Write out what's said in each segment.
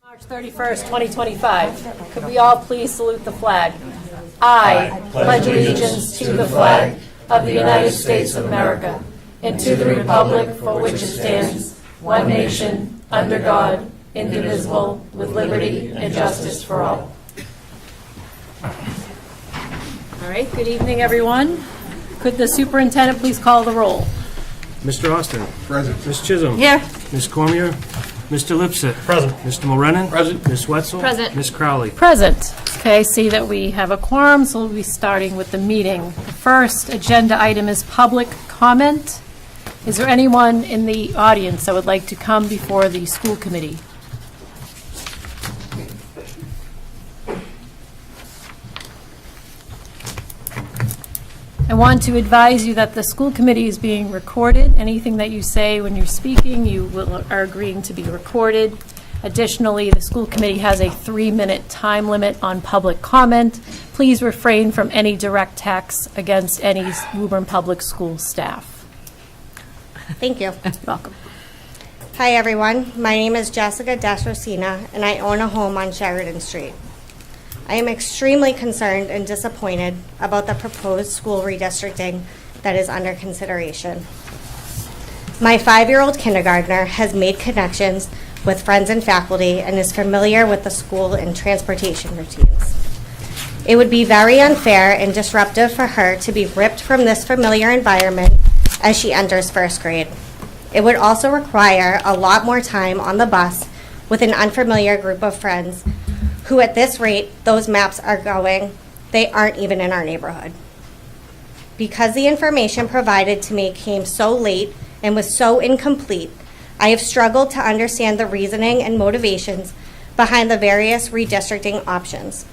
March 31st, 2025. Could we all please salute the flag? I pledge allegiance to the flag of the United States of America and to the republic for which it stands, one nation, under God, indivisible, with liberty and justice for all. All right, good evening, everyone. Could the superintendent please call the roll? Mr. Austin. Present. Ms. Chisholm. Here. Ms. Cormier. Mr. Lipset. Present. Mr. Morenin. Present. Ms. Wetzel. Present. Ms. Crowley. Present. Okay, I see that we have a quorum, so we'll be starting with the meeting. The first agenda item is public comment. Is there anyone in the audience that would like to come before the school committee? I want to advise you that the school committee is being recorded. Anything that you say when you're speaking, are agreeing to be recorded. Additionally, the school committee has a 3-minute time limit on public comment. Please refrain from any direct attacks against any Woburn Public School staff. Thank you. Welcome. Hi, everyone. My name is Jessica Desrosina, and I own a home on Sheridan Street. I am extremely concerned and disappointed about the proposed school redistricting that is under consideration. My 5-year-old kindergartner has made connections with friends and faculty and is familiar with the school and transportation routines. It would be very unfair and disruptive for her to be ripped from this familiar environment as she enters 1st grade. It would also require a lot more time on the bus with an unfamiliar group of friends who at this rate those maps are going, they aren't even in our neighborhood. Because the information provided to me came so late and was so incomplete, I have struggled to understand the reasoning and motivations behind the various redistricting options.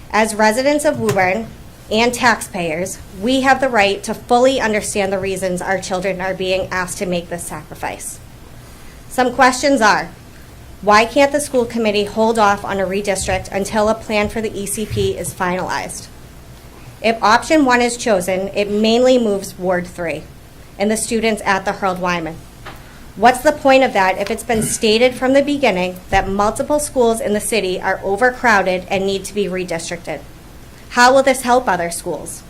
As residents of Woburn and taxpayers, we have the right to fully understand the reasons our children are being asked to make this sacrifice. Some questions are, why can't the school committee hold off on a redistrict until a plan for the ECP is finalized? If option 1 is chosen, it mainly moves Ward 3 and the students at the Harold Wyman. What's the point of that if it's been stated from the beginning that multiple schools in the city are overcrowded and need to be redistricted? How will this help other schools?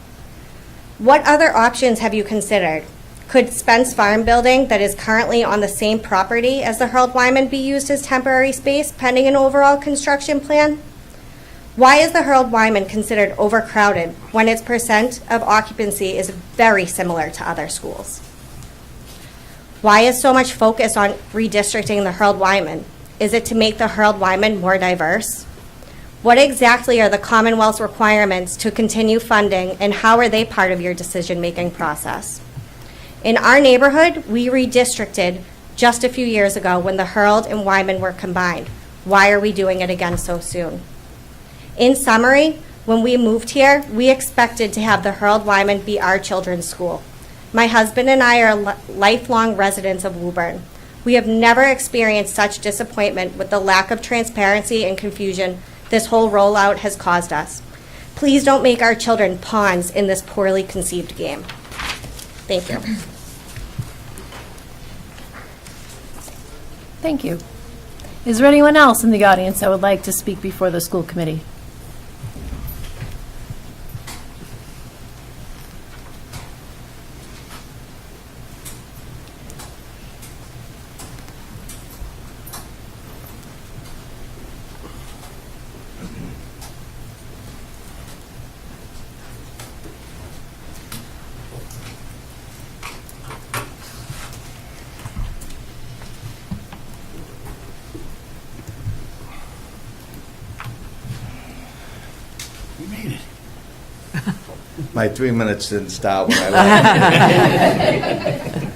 What other options have you considered? Could Spence Farm building that is currently on the same property as the Harold Wyman be used as temporary space pending an overall construction plan? Why is the Harold Wyman considered overcrowded when its percent of occupancy is very similar to other schools? Why is so much focus on redistricting the Harold Wyman? Is it to make the Harold Wyman more diverse? What exactly are the Commonwealth's requirements to continue funding, and how are they part of your decision-making process? In our neighborhood, we redistricted just a few years ago when the Harold and Wyman were combined. Why are we doing it again so soon? In summary, when we moved here, we expected to have the Harold Wyman be our children's school. My husband and I are lifelong residents of Woburn. We have never experienced such disappointment with the lack of transparency and confusion this whole rollout has caused us. Please don't make our children pawns in this poorly conceived game. Thank you. Thank you. Is there anyone else in the audience that would like to speak before the school committee? My 3 minutes didn't start when I left.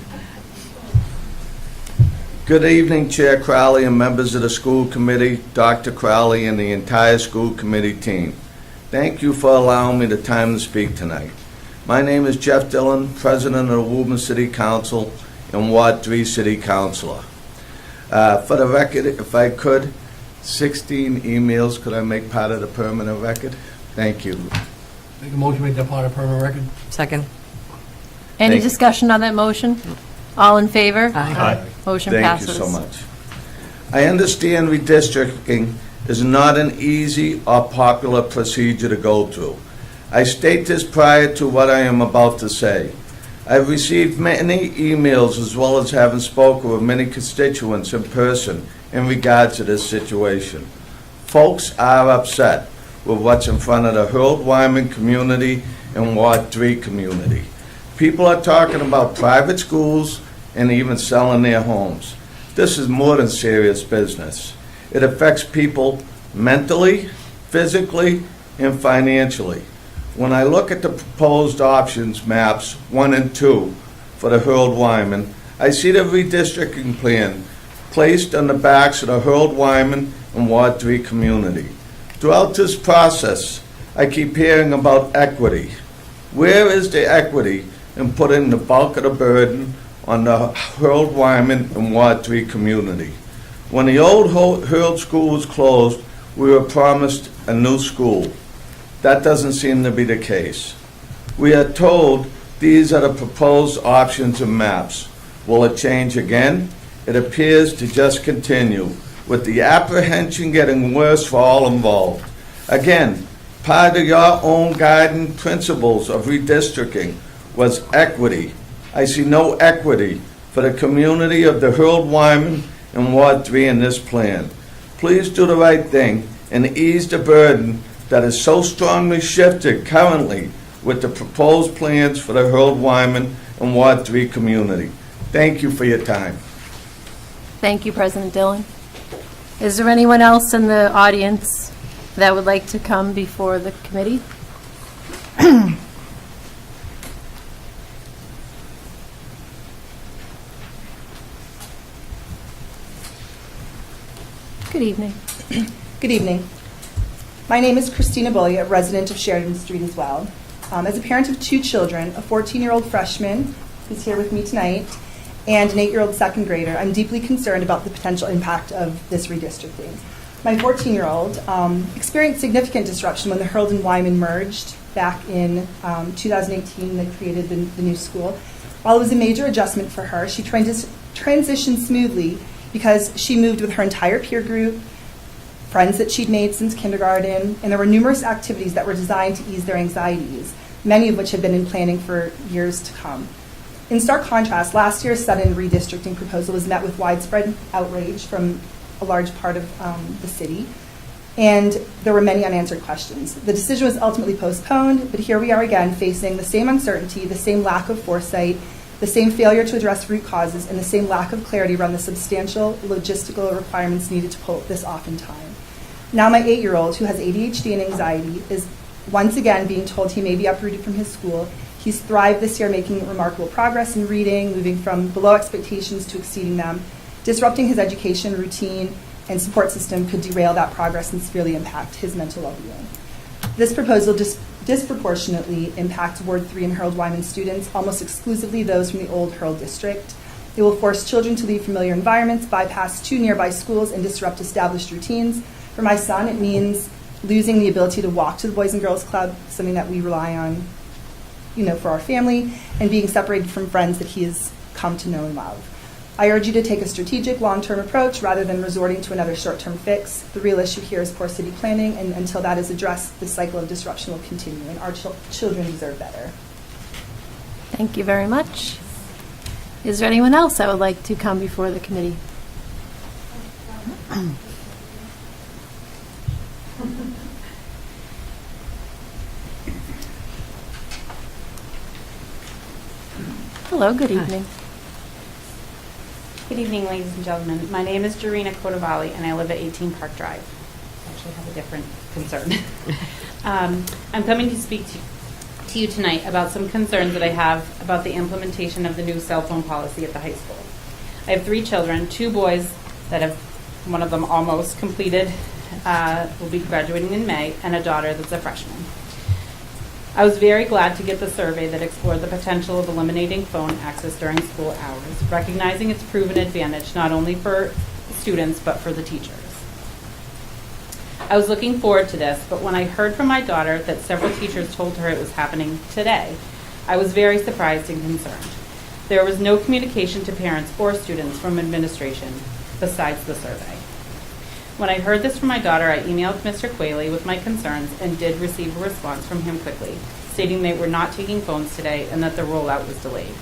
Good evening, Chair Crowley and members of the school committee, Dr. Crowley and the entire school committee team. Thank you for allowing me the time to speak tonight. My name is Jeff Dillon, President of the Woburn City Council and Ward 3 City Councilor. For the record, if I could, 16 emails, could I make part of the permanent record? Thank you. Make a motion to make that part of permanent record. Second. Any Thank you. discussion on that motion? All in favor? Aye. Motion Thank passes. you so much. I understand redistricting is not an easy or popular procedure to go through. I state this prior to what I am about to say. I've received many emails as well as having spoken with many constituents in person in regards to this situation. Folks are upset with what's in front of the Hurd-Wyman community and Ward 3 community. People are talking about private schools and even selling their homes. This is more than serious business. It affects people mentally, physically, and financially. When I look at the proposed options maps 1 and 2 for the Hurd-Wyman, I see the redistricting plan placed on the backs of the Hurd-Wyman and Ward 3 community. Throughout this process, I keep hearing about equity. Where is the equity in putting the bulk of the burden on the Hurd-Wyman and Ward 3 community? When the old Hurd school was closed, we were promised a new school. That doesn't seem to be the case. We are told these are the proposed options and maps. Will it change again? It appears to just continue, with the apprehension getting worse for all involved. Again, part of your own guiding principles of redistricting was equity. I see no equity for the community of the Hurd-Wyman and Ward 3 in this plan. Please do the right thing and ease the burden that is so strongly shifted currently with the proposed plans for the Hurd-Wyman and Ward 3 community. Thank you for your time. Thank you, President Dillon. Is there anyone else in the audience that would like to come before the committee? Good evening. Good evening. My name is Christina Bulliott, resident of Sheridan Street as well. As a parent of 2 children, a 14-year-old freshman who's here with me tonight, and an 8-year-old second grader, I'm deeply concerned about the potential impact of this redistricting. My 14-year-old experienced significant disruption when the Hurd and Wyman merged back in 2018. They created the new school. While it was a major adjustment for her, she transitioned smoothly because she moved with her entire peer group, friends that she'd made since kindergarten, and there were numerous activities that were designed to ease their anxieties, many of which had been in planning for years to come. In stark contrast, last year's sudden redistricting proposal was met with widespread outrage from a large part of the city, and there were many unanswered questions. The decision was ultimately postponed, but here we are again facing the same uncertainty, the same lack of foresight, the same failure to address root causes, and the same lack of clarity around the substantial logistical requirements needed to pull this off in time. Now my 8-year-old, who has ADHD and anxiety, is once again being told he may be uprooted from his school. He's thrived this year, making remarkable progress in reading, moving from below expectations to exceeding them. Disrupting his education routine and support system could derail that progress and severely impact his mental well-being. This proposal disproportionately impacts Ward 3 and Hurd-Wyman students, almost exclusively those from the old Hurd district. It will force children to leave familiar environments, bypass 2 nearby schools, and disrupt established routines. For my son, it means losing the ability to walk to the Boys and Girls Club, something that we rely on, for our family, and being separated from friends that he has come to know and love. I urge you to take a strategic, long-term approach rather than resorting to another short-term fix. The real issue here is poor city planning, and until that is addressed, the cycle of disruption will continue, and our children deserve better. Thank you very much. Is there anyone else that would like to come before the committee? Hello, good evening. Good evening, ladies and gentlemen. My name is Jarina Cotavalli, and I live at 18 Park Drive. I actually have a different concern. I'm coming to speak to you tonight about some concerns that I have about the implementation of the new cell phone policy at the high school. I have 3 children, 2 boys that have, one of them almost completed, will be graduating in May, and a daughter that's a freshman. I was very glad to get the survey that explored the potential of eliminating phone access during school hours, recognizing its proven advantage not only for students but for the teachers. I was looking forward to this, but when I heard from my daughter that several teachers told her it was happening today, I was very surprised and concerned. There was no communication to parents or students from administration besides the survey. When I heard this from my daughter, I emailed Mr. Quayle with my concerns and did receive a response from him quickly, stating they were not taking phones today and that the rollout was delayed.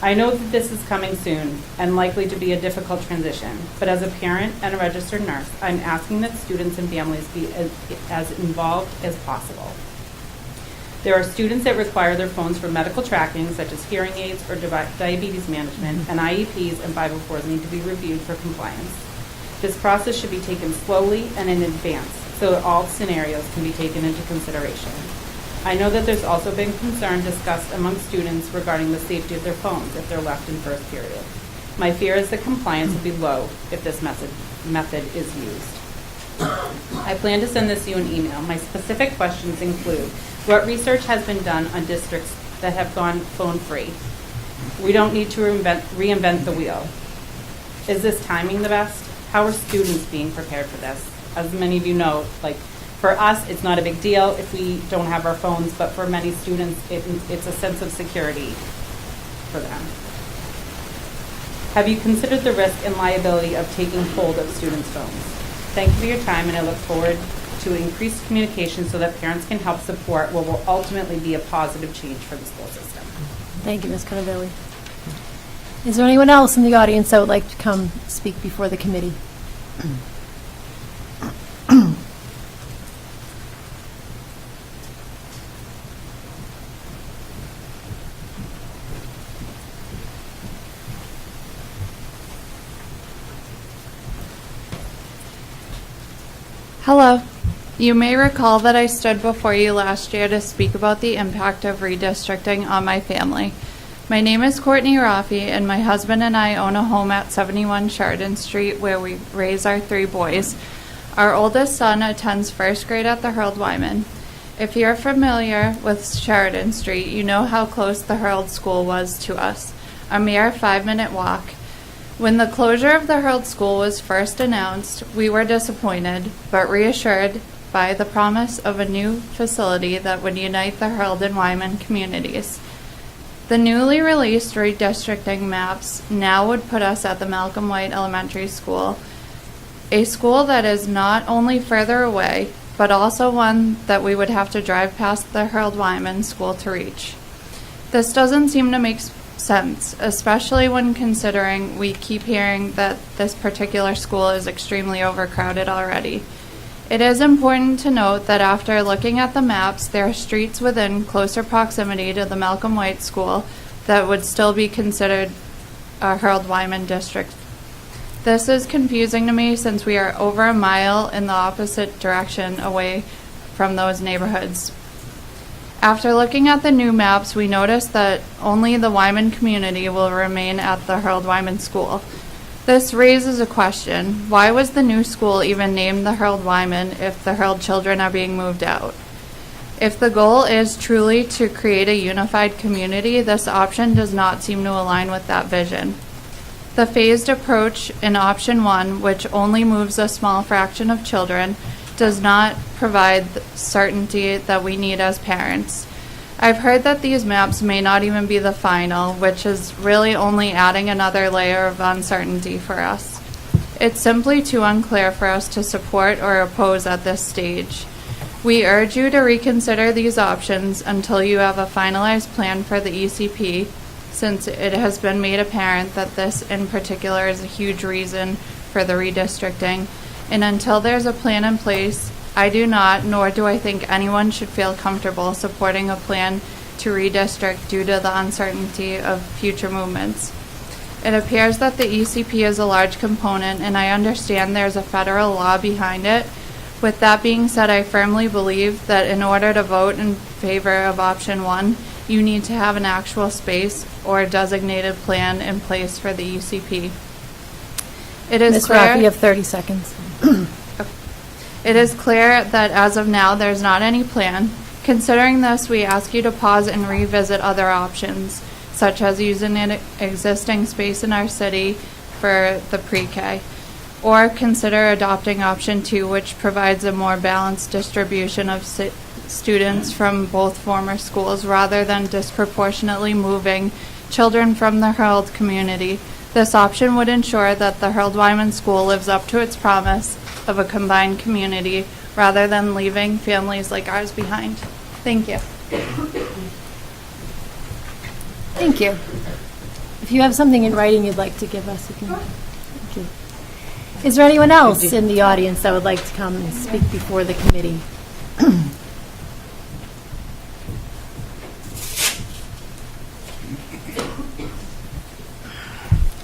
I know that this is coming soon and likely to be a difficult transition, but as a parent and a registered nurse, I'm asking that students and families be as involved as possible. There are students that require their phones for medical tracking, such as hearing aids or diabetes management, and IEPs and 504s need to be reviewed for compliance. This process should be taken slowly and in advance, so that all scenarios can be taken into consideration. I know that there's also been concern discussed among students regarding the safety of their phones if they're left in first period. My fear is that compliance will be low if this method is used. I plan to send this to you in email. My specific questions include, what research has been done on districts that have gone phone-free? We don't need to reinvent the wheel. Is this timing the best? How are students being prepared for this? As many of you know, for us, it's not a big deal if we don't have our phones, but for many students, it's a sense of security for them. Have you considered the risk and liability of taking hold of students' phones? Thank you for your time, and I look forward to increased communication so that parents can help support what will ultimately be a positive change for the school system. Thank you, Ms. Conovilli. Is there anyone else in the audience that would like to come speak before the committee? Hello. You may recall that I stood before you last year to speak about the impact of redistricting on my family. My name is Courtney Raffi, and my husband and I own a home at 71 Sheridan Street where we raise our 3 boys. Our oldest son attends first grade at the Harold Wyman. If you're familiar with Sheridan Street, you know how close the Harold School was to us, a mere 5-minute walk. When the closure of the Harold School was first announced, we were disappointed, but reassured by the promise of a new facility that would unite the Harold and Wyman communities. The newly released redistricting maps now would put us at the Malcolm White Elementary School, a school that is not only further away, but also one that we would have to drive past the Harold Wyman School to reach. This doesn't seem to make sense, especially when considering we keep hearing that this particular school is extremely overcrowded already. It is important to note that after looking at the maps, there are streets within closer proximity to the Malcolm White School that would still be considered a Harold Wyman district. This is confusing to me since we are over a mile in the opposite direction away from those neighborhoods. After looking at the new maps, we noticed that only the Wyman community will remain at the Harold Wyman School. This raises a question. Why was the new school even named the Harold Wyman if the Harold children are being moved out? If the goal is truly to create a unified community, this option does not seem to align with that vision. The phased approach in option 1, which only moves a small fraction of children, does not provide the certainty that we need as parents. I've heard that these maps may not even be the final, which is really only adding another layer of uncertainty for us. It's simply too unclear for us to support or oppose at this stage. We urge you to reconsider these options until you have a finalized plan for the ECP, since it has been made apparent that this in particular is a huge reason for the redistricting, and until there's a plan in place, I do not, nor do I think anyone should feel comfortable supporting a plan to redistrict due to the uncertainty of future movements. It appears that the ECP is a large component, and I understand there's a federal law behind it. With that being said, I firmly believe that in order to vote in favor of option 1, you need to have an actual space or designated plan in place for the ECP. It is Ms. clear. Rock, you have 30 seconds. It is clear that as of now, there's not any plan. Considering this, we ask you to pause and revisit other options, such as using an existing space in our city for the pre-K, or consider adopting option 2, which provides a more balanced distribution of students from both former schools rather than disproportionately moving children from the Harold community This option would ensure that the Harold Wyman School lives up to its promise of a combined community rather than leaving families like ours behind. Thank you. Thank you. If you have something in writing you'd like to give us, you can. Thank you. Is there anyone else in the audience that would like to come and speak before the committee?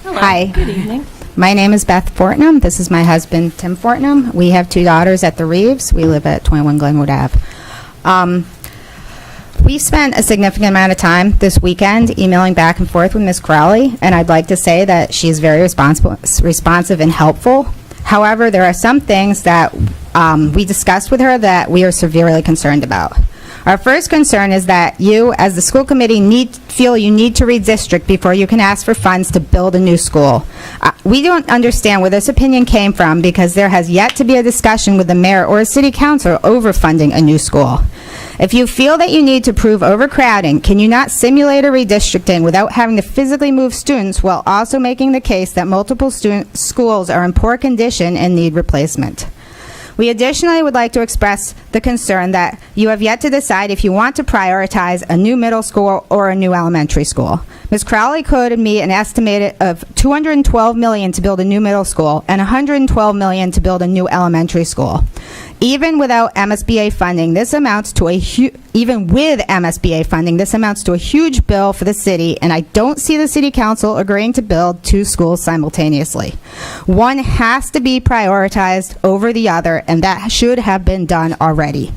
Hello. Hi. Good evening. My name is Beth Fortnum. This is my husband, Tim Fortnum. We have 2 daughters at the Reeves. We live at 21 Glenwood Ave. We spent a significant amount of time this weekend emailing back and forth with Ms. Crowley, and I'd like to say that she is very responsive and helpful. However, there are some things that we discussed with her that we are severely concerned about. Our first concern is that you, as the school committee, feel you need to redistrict before you can ask for funds to build a new school. We don't understand where this opinion came from because there has yet to be a discussion with the mayor or city council over funding a new school. If you feel that you need to prove overcrowding, can you not simulate a redistricting without having to physically move students while also making the case that multiple schools are in poor condition and need replacement? We additionally would like to express the concern that you have yet to decide if you want to prioritize a new middle school or a new elementary school. Ms. Crowley quoted me an estimate of $212 million to build a new middle school and $112 million to build a new elementary school. Even without MSBA funding, this amounts to even with MSBA funding, this amounts to a huge bill for the city, and I don't see the city council agreeing to build 2 schools simultaneously. One has to be prioritized over the other, and that should have been done already.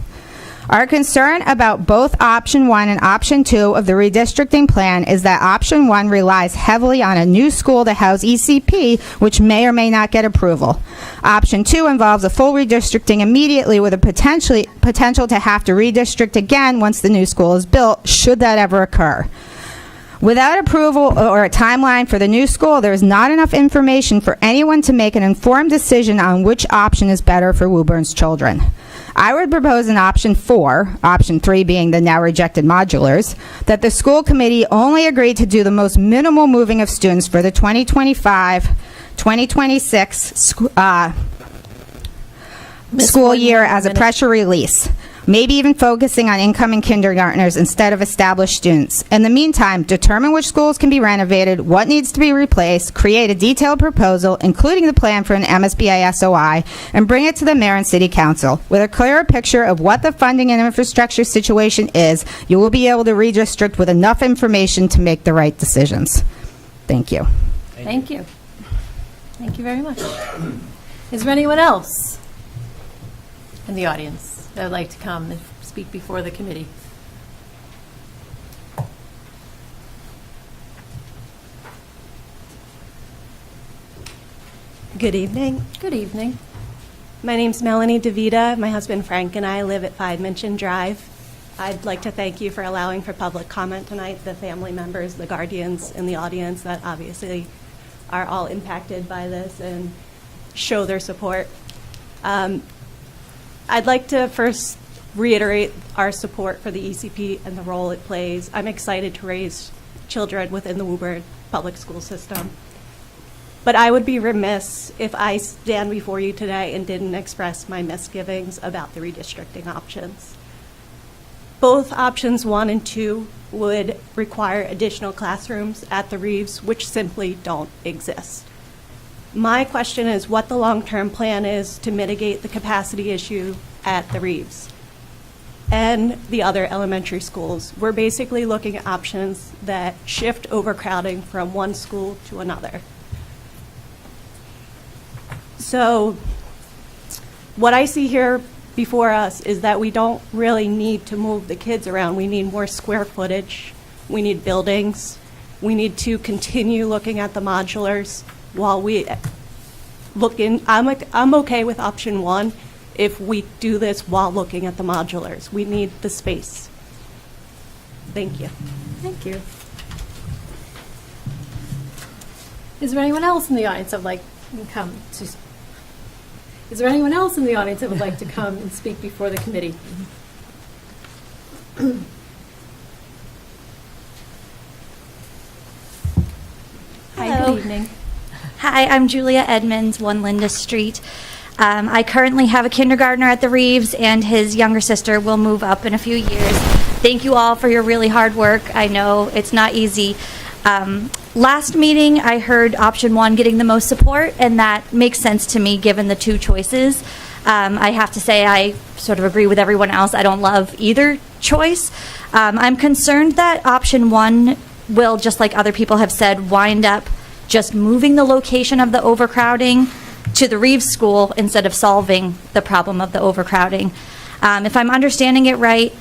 Our concern about both option 1 and option 2 of the redistricting plan is that option 1 relies heavily on a new school to house ECP, which may or may not get approval. Option 2 involves a full redistricting immediately with a potential to have to redistrict again once the new school is built, should that ever occur. Without approval or a timeline for the new school, there is not enough information for anyone to make an informed decision on which option is better for Woburn's children. I would propose in option 4, option 3 being the now rejected modulars, that the school committee only agreed to do the most minimal moving of students for the 2025-2026 school year as a pressure release. Maybe even focusing on incoming kindergartners instead of established students. In the meantime, determine which schools can be renovated, what needs to be replaced, create a detailed proposal, including the plan for an MSBA SOI, and bring it to the mayor and city council. With a clearer picture of what the funding and infrastructure situation is, you will be able to redistrict with enough information to make the right decisions. Thank you. Thank you. Thank you very much. Is there anyone else in the audience that would like to come and speak before the committee? Good evening. Good evening. My name's Melanie DeVita. My husband Frank and I live at 5 Minchin Drive. I'd like to thank you for allowing for public comment tonight, the family members, the guardians in the audience that obviously are all impacted by this and show their support. I'd like to first reiterate our support for the ECP and the role it plays. I'm excited to raise children within the Woburn public school system. But I would be remiss if I stand before you today and didn't express my misgivings about the redistricting options. Both options 1 and 2 would require additional classrooms at the Reeves, which simply don't exist. My question is what the long-term plan is to mitigate the capacity issue at the Reeves and the other elementary schools. We're basically looking at options that shift overcrowding from one school to another. So what I see here before us is that we don't really need to move the kids around. We need more square footage. We need buildings. We need to continue looking at the modulars while we look in. I'm okay with option 1 if we do this while looking at the modulars. We need the space. Thank you. Thank you. Is there anyone else in the audience that would like to come to? Is there anyone else in the audience that would like to come and speak before the committee? Hi, Hello. good evening. Hi, I'm Julia Edmonds, 1 Linda Street. I currently have a kindergartner at the Reeves, and his younger sister will move up in a few years. Thank you all for your really hard work. I know it's not easy. Last meeting, I heard option 1 getting the most support, and that makes sense to me given the 2 choices. I have to say I sort of agree with everyone else. I don't love either choice. I'm concerned that option 1 will, just like other people have said, wind up just moving the location of the overcrowding to the Reeves School instead of solving the problem of the overcrowding. If I'm understanding it right,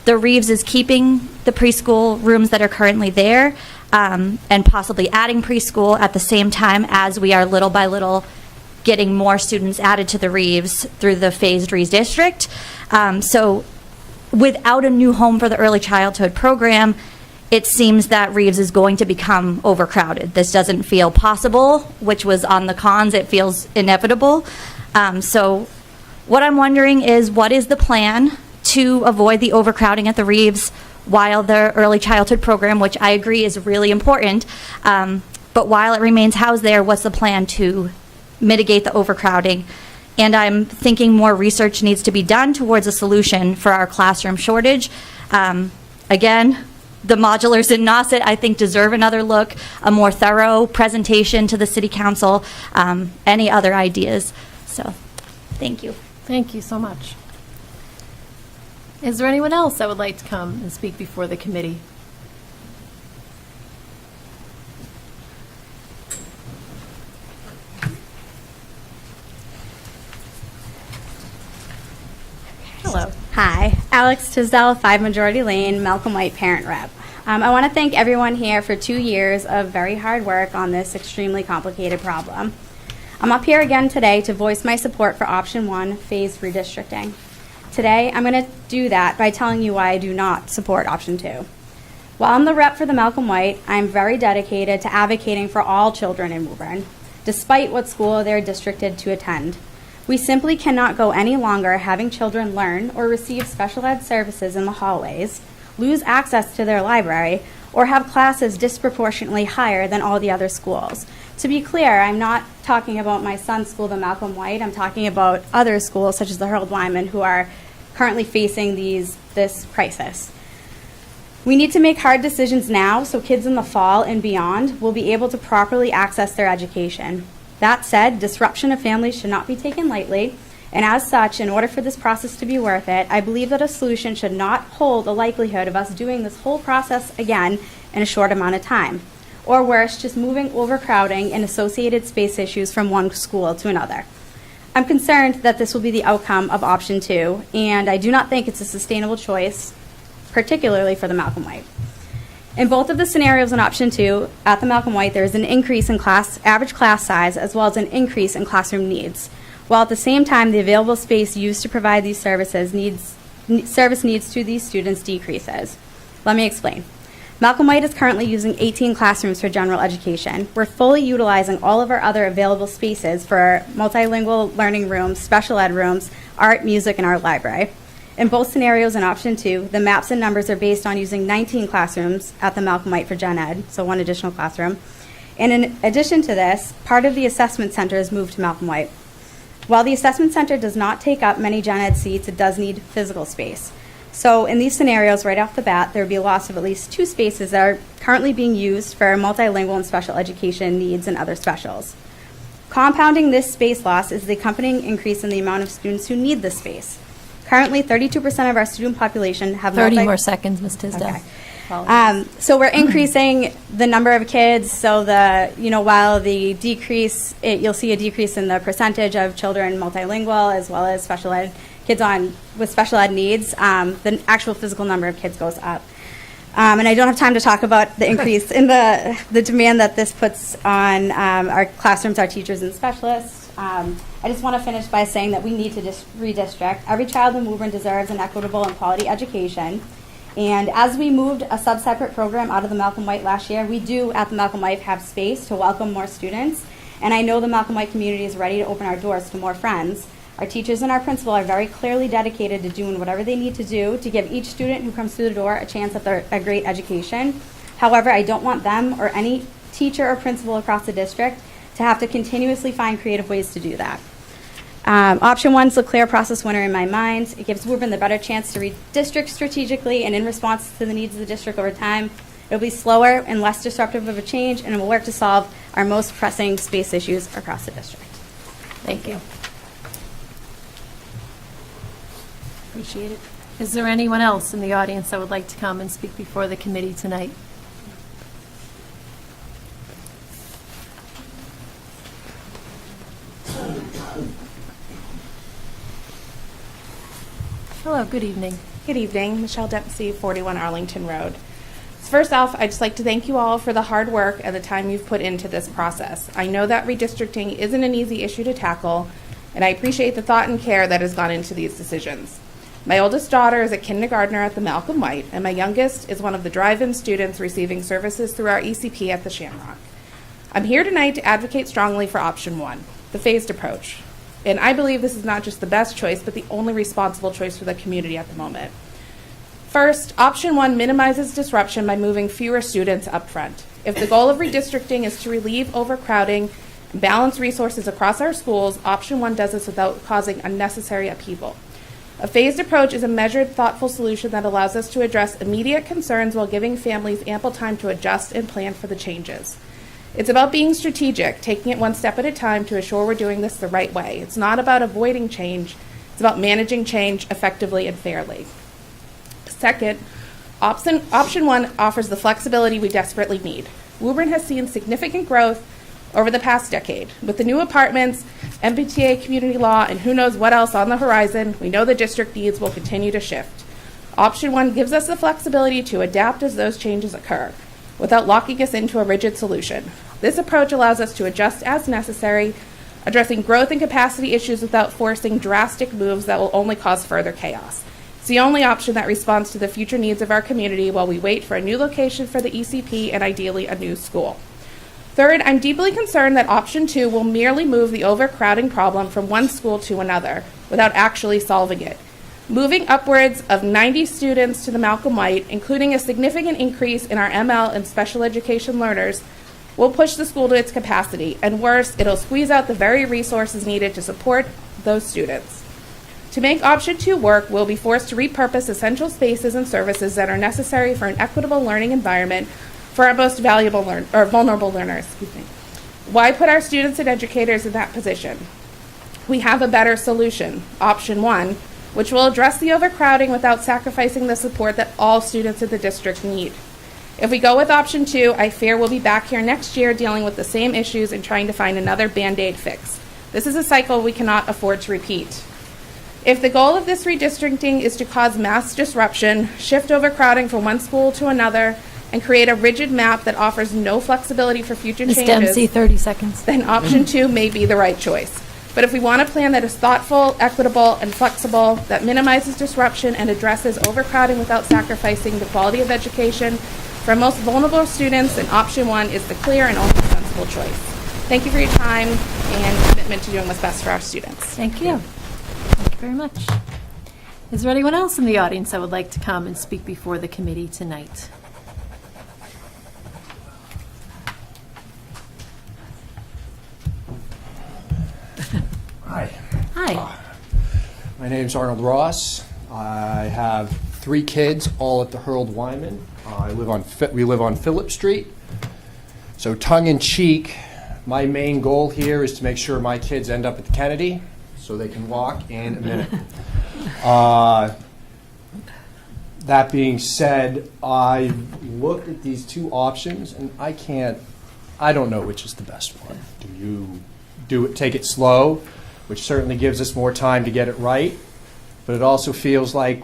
the Reeves is keeping the preschool rooms that are currently there and possibly adding preschool at the same time as we are little by little getting more students added to the Reeves through the phased redistrict. So without a new home for the early childhood program, it seems that Reeves is going to become overcrowded. This doesn't feel possible, which was on the cons. It feels inevitable. So what I'm wondering is, what is the plan to avoid the overcrowding at the Reeves while the early childhood program, which I agree is really important, but while it remains housed there, what's the plan to mitigate the overcrowding? And I'm thinking more research needs to be done towards a solution for our classroom shortage. Again, the modulars in Nauset, I think, deserve another look, a more thorough presentation to the City Council, any other ideas. So, thank you. Thank you so much. Is there anyone else that would like to come and speak before the committee? Hello. Hi, Alex Tisdale, 5 Majority Lane, Malcolm White Parent Rep. I want to thank everyone here for 2 years of very hard work on this extremely complicated problem. I'm up here again today to voice my support for option 1, phased redistricting. Today, I'm going to do that by telling you why I do not support option 2. While I'm the rep for the Malcolm White, I'm very dedicated to advocating for all children in Woburn, despite what school they're districted to attend. We simply cannot go any longer having children learn or receive special ed services in the hallways, lose access to their library, or have classes disproportionately higher than all the other schools. To be clear, I'm not talking about my son's school, the Malcolm White. I'm talking about other schools, such as the Harold Wyman, who are currently facing this crisis. We need to make hard decisions now so kids in the fall and beyond will be able to properly access their education. That said, disruption of families should not be taken lightly, and as such, in order for this process to be worth it, I believe that a solution should not hold the likelihood of us doing this whole process again in a short amount of time, or worse, just moving overcrowding and associated space issues from one school to another. I'm concerned that this will be the outcome of option 2, and I do not think it's a sustainable choice, particularly for the Malcolm White. In both of the scenarios in option 2, at the Malcolm White, there is an increase in average class size as well as an increase in classroom needs, while at the same time the available space used to provide these service needs to these students decreases. Let me explain. Malcolm White is currently using 18 classrooms for general education. We're fully utilizing all of our other available spaces for multilingual learning rooms, special ed rooms, art, music, and our library. In both scenarios in option 2, the maps and numbers are based on using 19 classrooms at the Malcolm White for Gen Ed, so 1 additional classroom. And in addition to this, part of the assessment center is moved to Malcolm White. While the assessment center does not take up many Gen Ed seats, it does need physical space. So in these scenarios, right off the bat, there would be a loss of at least 2 spaces that are currently being used for multilingual and special education needs and other specials. Compounding this space loss is the accompanying increase in the amount of students who need this space. Currently, 32% of our student population have 30 more seconds, Ms. Tisdale. Okay. So we're increasing the number of kids. So while the decrease, you'll see a decrease in the percentage of children multilingual as well as special ed kids with special ed needs. The actual physical number of kids goes up. And I don't have time to talk about the increase in the demand that this puts on our classrooms, our teachers, and specialists. I just want to finish by saying that we need to redistrict. Every child in Woburn deserves an equitable and quality education. And as we moved a sub-separate program out of the Malcolm White last year, we do at the Malcolm White have space to welcome more students. And I know the Malcolm White community is ready to open our doors to more friends. Our teachers and our principal are very clearly dedicated to doing whatever they need to do to give each student who comes through the door a chance at a great education. However, I don't want them or any teacher or principal across the district to have to continuously find creative ways to do that. Option 1 is the clear process winner in my mind. It gives Woburn the better chance to redistrict strategically and in response to the needs of the district over time. It will be slower and less disruptive of a change, and it will work to solve our most pressing space issues across the district. Thank you. Appreciate it. Is there anyone else in the audience that would like to come and speak before the committee tonight? Hello, good evening. Good evening, Michelle Dempsey, 41 Arlington Road. First off, I'd just like to thank you all for the hard work and the time you've put into this process. I know that redistricting isn't an easy issue to tackle, and I appreciate the thought and care that has gone into these decisions. My oldest daughter is a kindergartner at the Malcolm White, and my youngest is one of the drive-in students receiving services through our ECP at the Shamrock. I'm here tonight to advocate strongly for option 1, the phased approach. And I believe this is not just the best choice, but the only responsible choice for the community at the moment. First, option 1 minimizes disruption by moving fewer students up front. If the goal of redistricting is to relieve overcrowding and balance resources across our schools, option 1 does this without causing unnecessary upheaval. A phased approach is a measured, thoughtful solution that allows us to address immediate concerns while giving families ample time to adjust and plan for the changes. It's about being strategic, taking it one step at a time to assure we're doing this the right way. It's not about avoiding change. It's about managing change effectively and fairly. Second, option 1 offers the flexibility we desperately need. Woburn has seen significant growth over the past decade. With the new apartments, MBTA community law, and who knows what else on the horizon, we know the district needs will continue to shift. Option 1 gives us the flexibility to adapt as those changes occur, without locking us into a rigid solution. This approach allows us to adjust as necessary, addressing growth and capacity issues without forcing drastic moves that will only cause further chaos. It's the only option that responds to the future needs of our community while we wait for a new location for the ECP and ideally a new school. Third, I'm deeply concerned that option 2 will merely move the overcrowding problem from one school to another without actually solving it. Moving upwards of 90 students to the Malcolm White, including a significant increase in our ML and special education learners, will push the school to its capacity, and worse, it'll squeeze out the very resources needed to support those students. To make option 2 work, we'll be forced to repurpose essential spaces and services that are necessary for an equitable learning environment for our most valuable vulnerable learners. Why put our students and educators in that position? We have a better solution, option 1, which will address the overcrowding without sacrificing the support that all students in the district need. If we go with option 2, I fear we'll be back here next year dealing with the same issues and trying to find another Band-Aid fix. This is a cycle we cannot afford to repeat. If the goal of this redistricting is to cause mass disruption, shift overcrowding from one school to another, and create a rigid map that offers no flexibility for future Ms. changes, Dempsey, 30 seconds. then option 2 may be the right choice. But if we want a plan that is thoughtful, equitable, and flexible, that minimizes disruption and addresses overcrowding without sacrificing the quality of education for our most vulnerable students, then option 1 is the clear and only sensible choice. Thank you for your time and commitment to doing what's best for our students. Thank you. Thank you very much. Is there anyone else in the audience that would like to come and speak before the committee tonight? Hi. Hi. My name's Arnold Ross. I have 3 kids, all at the Harold Wyman. We live on Phillip Street. So tongue in cheek, my main goal here is to make sure my kids end up at the Kennedy so they can walk in a minute. That being said, I looked at these 2 options and I don't know which is the best one. Do you take it slow, which certainly gives us more time to get it right, but it also feels like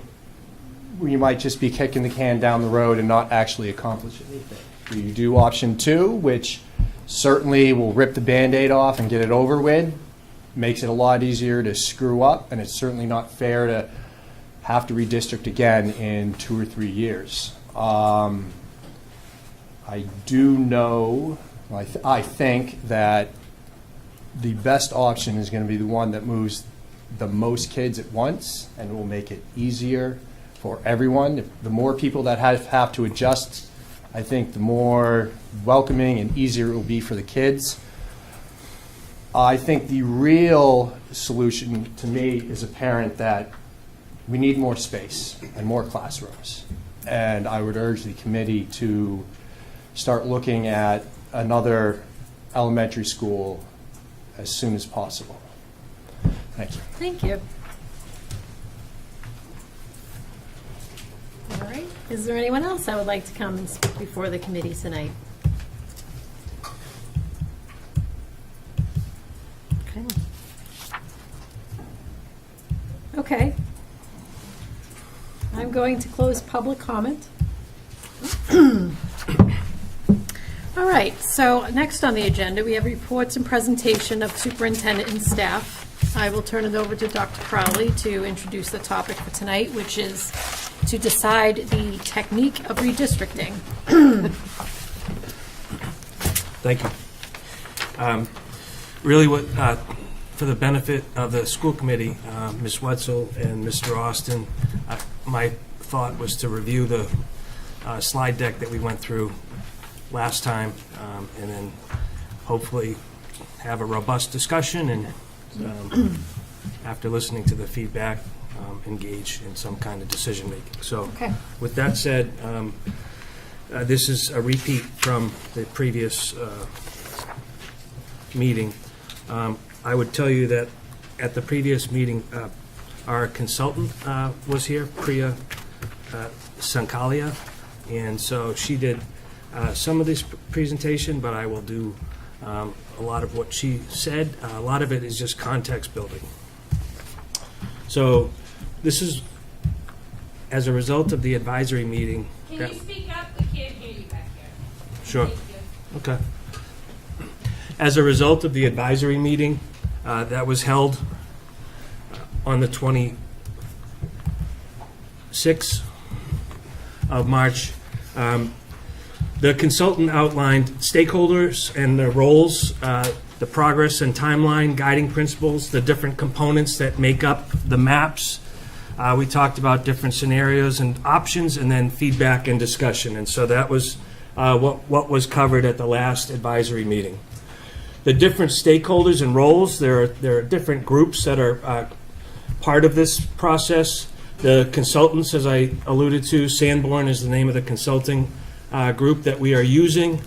you might just be kicking the can down the road and not actually accomplish anything. Do you do option 2, which certainly will rip the Band-Aid off and get it over with, makes it a lot easier to screw up, and it's certainly not fair to have to redistrict again in 2 or 3 years. I do know, I think that the best option is going to be the one that moves the most kids at once, and it will make it easier for everyone. The more people that have to adjust, I think the more welcoming and easier it will be for the kids. I think the real solution to me is apparent that we need more space and more classrooms. And I would urge the committee to start looking at another elementary school as soon as possible. Thank you. Thank you. All right. Is there anyone else that would like to come and speak before the committee tonight? Okay. Okay. I'm going to close public comment. All right, so next on the agenda, we have reports and presentation of superintendent and staff. I will turn it over to Dr. Crowley to introduce the topic for tonight, which is to decide the technique of redistricting. Thank you. Really, for the benefit of the school committee, Ms. Wetzel and Mr. Austin, my thought was to review the slide deck that we went through last time, and then hopefully have a robust discussion, and after listening to the feedback, engage in some kind of decision making. So with that said, this is a repeat from the previous meeting. I would tell you that at the previous meeting, our consultant was here, Priya Sankalia, and so she did some of this presentation, but I will do a lot of what she said. A lot of it is just context building. So this is as a result of the advisory meeting. Can you speak up? We can't hear you back here. Sure. Thank you. Okay. As a result of the advisory meeting that was held on the 26th of March, the consultant outlined stakeholders and their roles, the progress and timeline, guiding principles, the different components that make up the maps. We talked about different scenarios and options, and then feedback and discussion. And so that was what was covered at the last advisory meeting. The different stakeholders and roles, there are different groups that are part of this process. The consultants, as I alluded to, Sanborn is the name of the consulting group that we are using.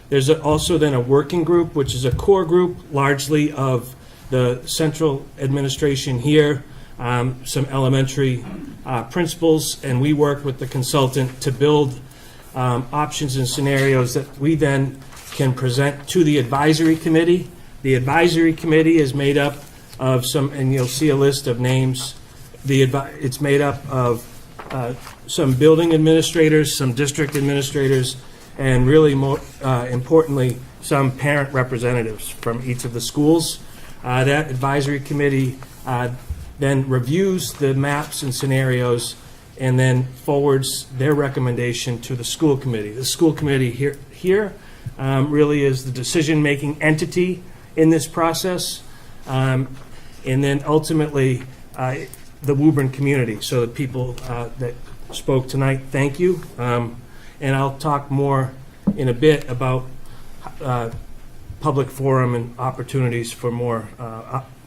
There's also then a working group, which is a core group largely of the central administration here, some elementary principals, and we work with the consultant to build options and scenarios that we then can present to the advisory committee. The advisory committee is made up of some, and you'll see a list of names. It's made up of some building administrators, some district administrators, and really more importantly, some parent representatives from each of the schools. That advisory committee then reviews the maps and scenarios and then forwards their recommendation to the school committee. The school committee here really is the decision-making entity in this process, and then ultimately the Woburn community. So the people that spoke tonight, thank you. And I'll talk more in a bit about public forum and opportunities for more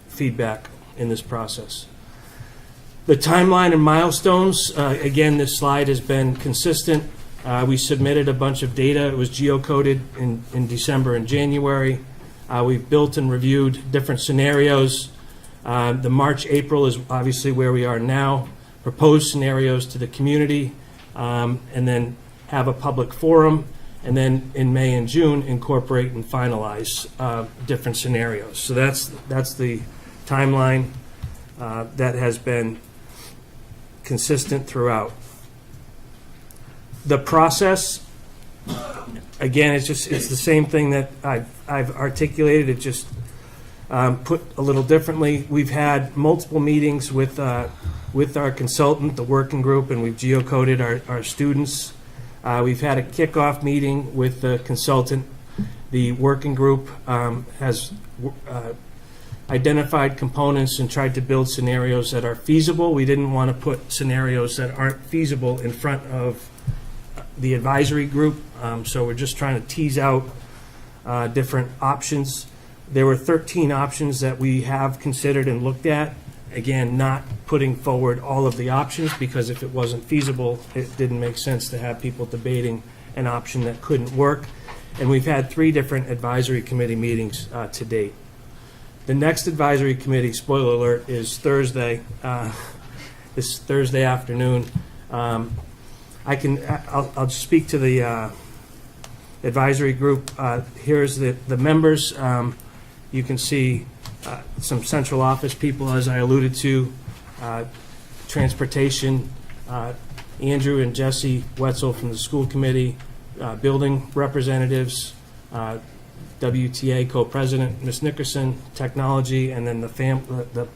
feedback in this process. The timeline and milestones, again, this slide has been consistent. We submitted a bunch of data. It was geocoded in December and January. We've built and reviewed different scenarios. The March, April is obviously where we are now. Proposed scenarios to the community, and then have a public forum, and then in May and June incorporate and finalize different scenarios. So that's the timeline that has been consistent throughout. The process, again, it's the same thing that I've articulated. It just put a little differently. We've had multiple meetings with our consultant, the working group, and we've geocoded our students. We've had a kickoff meeting with the consultant. The working group has identified components and tried to build scenarios that are feasible. We didn't want to put scenarios that aren't feasible in front of the advisory group, so we're just trying to tease out different options. There were 13 options that we have considered and looked at. Again, not putting forward all of the options, because if it wasn't feasible, it didn't make sense to have people debating an option that couldn't work. And we've had 3 different advisory committee meetings to date. The next advisory committee, spoiler alert, is Thursday, this Thursday afternoon. I'll just speak to the advisory group. Here's the members. You can see some central office people, as I alluded to, transportation, Andrew and Jesse Wetzel from the school committee, building representatives, WTA co-president, Ms. Nickerson, technology, and then the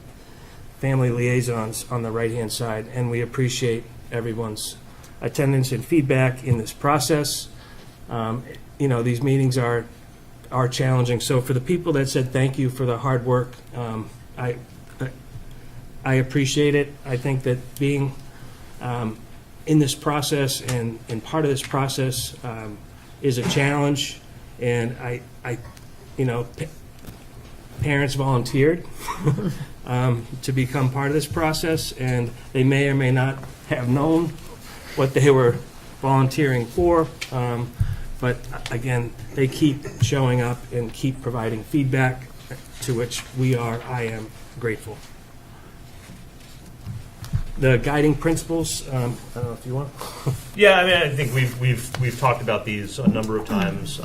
family liaisons on the right-hand side. And we appreciate everyone's attendance and feedback in this process. These meetings are challenging. So for the people that said thank you for the hard work, I appreciate it. I think that being in this process and part of this process is a challenge, and parents volunteered to become part of this process, and they may or may not have known what they were volunteering for. But again, they keep showing up and keep providing feedback, to which I am grateful. The guiding principles, I don't know if you want. Yeah, I mean, I think we've talked about these a number of times.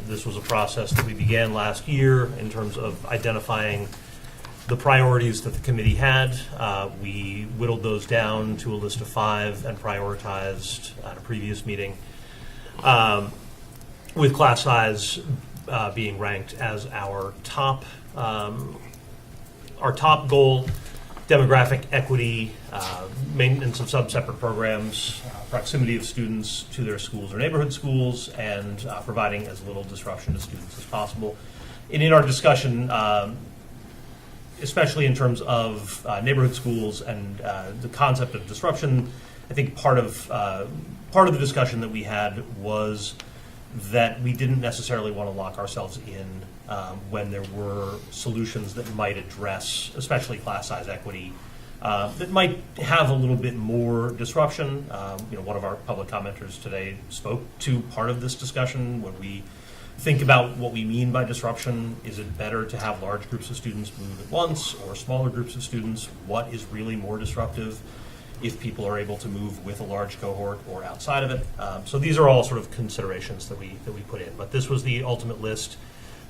This was a process that we began last year in terms of identifying the priorities that the committee had. We whittled those down to a list of 5 and prioritized at a previous meeting, with class size being ranked as our top goal. Demographic equity, maintenance of sub-separate programs, proximity of students to their schools or neighborhood schools, and providing as little disruption to students as possible. And in our discussion, especially in terms of neighborhood schools and the concept of disruption, I think part of the discussion that we had was that we didn't necessarily want to lock ourselves in when there were solutions that might address, especially class size equity, that might have a little bit more disruption. One of our public commenters today spoke to part of this discussion. When we think about what we mean by disruption, is it better to have large groups of students move at once or smaller groups of students? What is really more disruptive? If people are able to move with a large cohort or outside of it. So these are all sort of considerations that we put in. But this was the ultimate list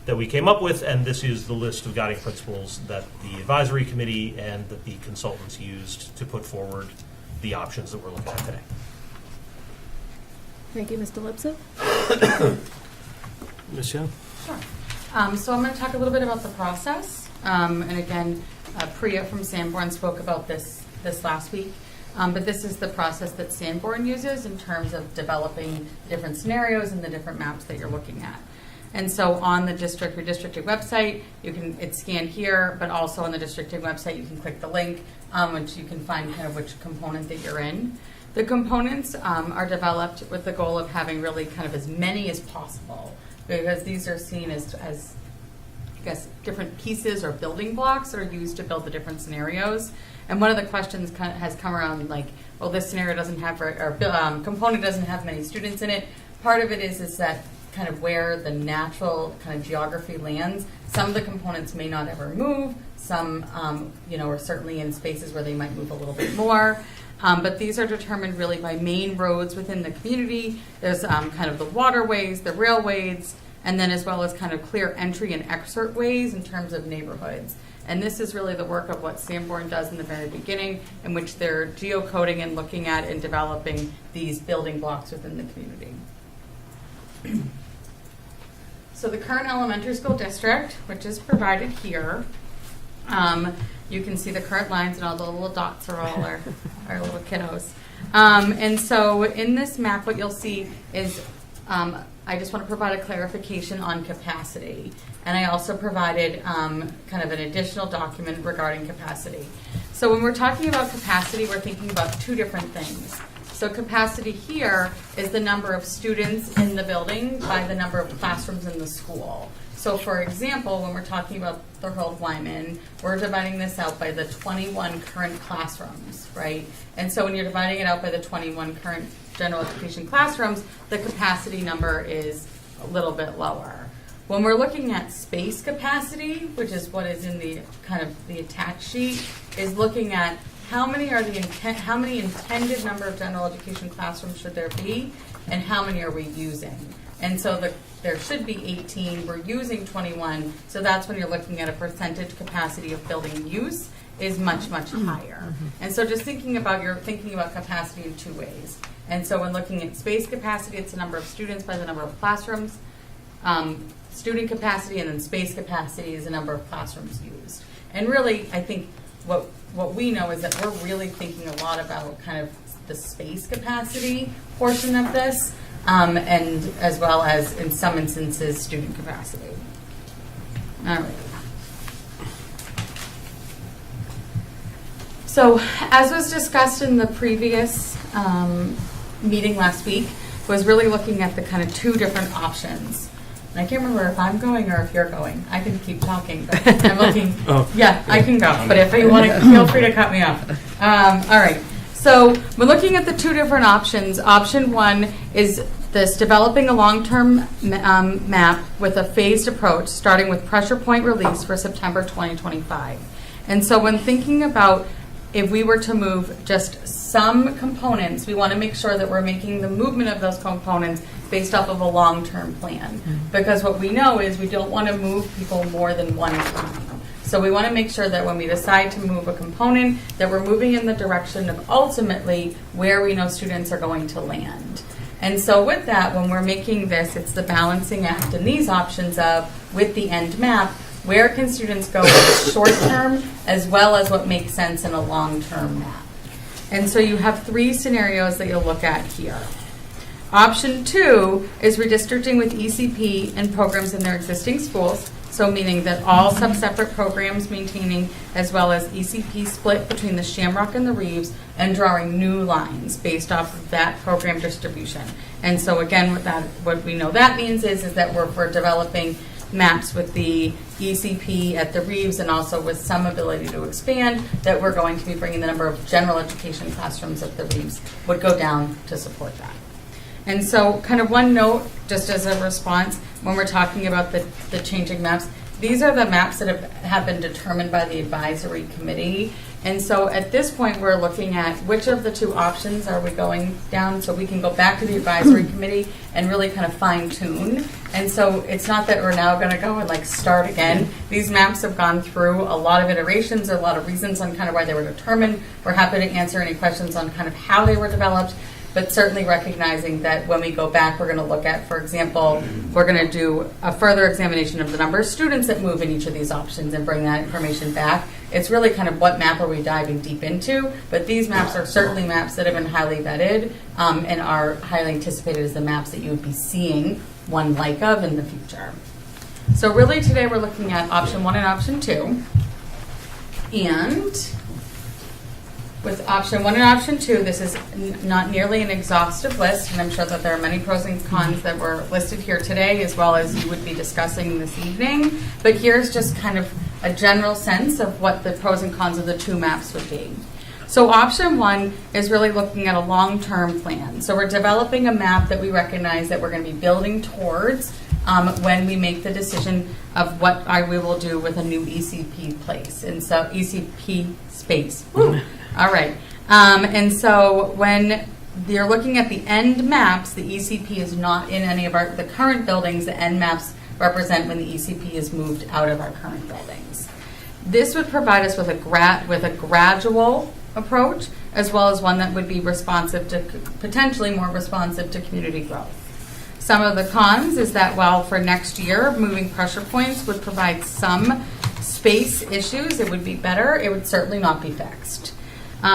that we came up with, and this is the list of guiding principles that the advisory committee and that the consultants used to put forward the options that we're looking at today. Thank you, Mr. Lipson. Michelle? Sure. So I'm going to talk a little bit about the process. And again, Priya from Sanborn spoke about this last week. But this is the process that Sanborn uses in terms of developing different scenarios and the different maps that you're looking at. And so on the district redistricting website, it's scanned here, but also on the districting website, you can click the link, which you can find kind of which component that you're in. The components are developed with the goal of having really kind of as many as possible, because these are seen as I guess, different pieces or building blocks that are used to build the different scenarios. And one of the questions has come around like, well, this scenario doesn't have, or component doesn't have many students in it. Part of it is that kind of where the natural kind of geography lands. Some of the components may not ever move. Some, are certainly in spaces where they might move a little bit more. But these are determined really by main roads within the community. There's kind of the waterways, the railways, and then as well as kind of clear entry and exit ways in terms of neighborhoods. And this is really the work of what Sanborn does in the very beginning, in which they're geocoding and looking at and developing these building blocks within the community. So the current elementary school district, which is provided here, you can see the current lines and all the little dots are all our little kiddos. And so in this map, what you'll see is I just want to provide a clarification on capacity. And I also provided kind of an additional document regarding capacity. So when we're talking about capacity, we're thinking about two different things. So capacity here is the number of students in the building by the number of classrooms in the school. So for example, when we're talking about Thurhold Lyman, we're dividing this out by the 21 current classrooms, right? And so when you're dividing it out by the 21 current general education classrooms, the capacity number is a little bit lower. When we're looking at space capacity, which is what is in the kind of the attached sheet, is looking at how many intended number of general education classrooms should there be, and how many are we using? And so there should be 18, we're using 21, so that's when you're looking at a percentage capacity of building use is much, much higher. And so just thinking about, you're thinking about capacity in two ways. And so when looking at space capacity, it's the number of students by the number of classrooms. Student capacity, and then space capacity is the number of classrooms used. And really, I think what we know is that we're really thinking a lot about kind of the space capacity portion of this, and as well as, in some instances, student capacity. All right. So, as was discussed in the previous meeting last week, was really looking at the kind of two different options. And I can't remember if I'm going or if you're going. I can keep talking, but I'm looking. Yeah, I can go. But if you want to, feel free to cut me off. All right. So we're looking at the two different options. Option one is this: developing a long-term map with a phased approach, starting with pressure point release for September 2025. And so when thinking about if we were to move just some components, we want to make sure that we're making the movement of those components based off of a long-term plan. Because what we know is we don't want to move people more than one time. So we want to make sure that when we decide to move a component, that we're moving in the direction of ultimately where we know students are going to land. And so with that, when we're making this, it's the balancing act in these options of, with the end map, where can students go in the short term as well as what makes sense in a long-term map. And so you have three scenarios that you'll look at here. Option two is redistricting with ECP and programs in their existing schools. So meaning that all sub-separate programs maintaining as well as ECP split between the Shamrock and the Reeves and drawing new lines based off of that program distribution. And so again, what we know that means is that we're developing maps with the ECP at the Reeves and also with some ability to expand, that we're going to be bringing the number of general education classrooms at the Reeves would go down to support that. And so kind of one note, just as a response, when we're talking about the changing maps, these are the maps that have been determined by the advisory committee. And so at this point, we're looking at which of the two options are we going down, so we can go back to the advisory committee and really kind of fine tune. And so it's not that we're now going to go and like start again. These maps have gone through a lot of iterations, a lot of reasons on kind of why they were determined. We're happy to answer any questions on kind of how they were developed. But certainly recognizing that when we go back, we're going to look at, for example, we're going to do a further examination of the number of students that move in each of these options and bring that information back. It's really kind of what map are we diving deep into, but these maps are certainly maps that have been highly vetted and are highly anticipated as the maps that you would be seeing one like of in the future. So really today we're looking at option one and option two. And with option one and option two, this is not nearly an exhaustive list, and I'm sure that there are many pros and cons that were listed here today, as well as you would be discussing this evening. But here's just kind of a general sense of what the pros and cons of the two maps would be. So option one is really looking at a long-term plan. So we're developing a map that we recognize that we're going to be building towards when we make the decision of what we will do with a new ECP place, and so ECP space. Woo. All right. And so when you're looking at the end maps, the ECP is not in any of the current buildings. The end maps represent when the ECP is moved out of our current buildings. This would provide us with a gradual approach, as well as one that would be responsive to, potentially more responsive to community growth. Some of the cons is that while for next year, moving pressure points would provide some space issues, it would be better, it would certainly not be fixed.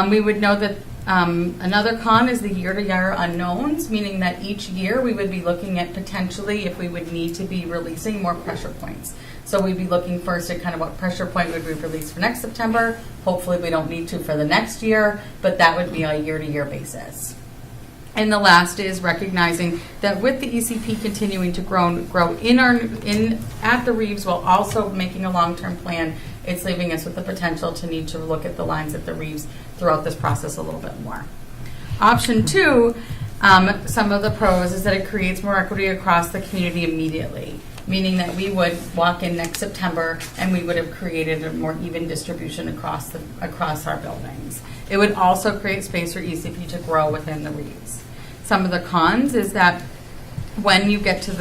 We would know that another con is the year-to-year unknowns, meaning that each year we would be looking at potentially if we would need to be releasing more pressure points. So we'd be looking first at kind of what pressure point would we release for next September. Hopefully we don't need to for the next year, but that would be a year-to-year basis. And the last is recognizing that with the ECP continuing to grow at the Reeves while also making a long-term plan, it's leaving us with the potential to need to look at the lines at the Reeves throughout this process a little bit more. Option 2, some of the pros is that it creates more equity across the community immediately, meaning that we would walk in next September and we would have created a more even distribution across our buildings. It would also create space for ECP to grow within the Reeves. Some of the cons is that when you get to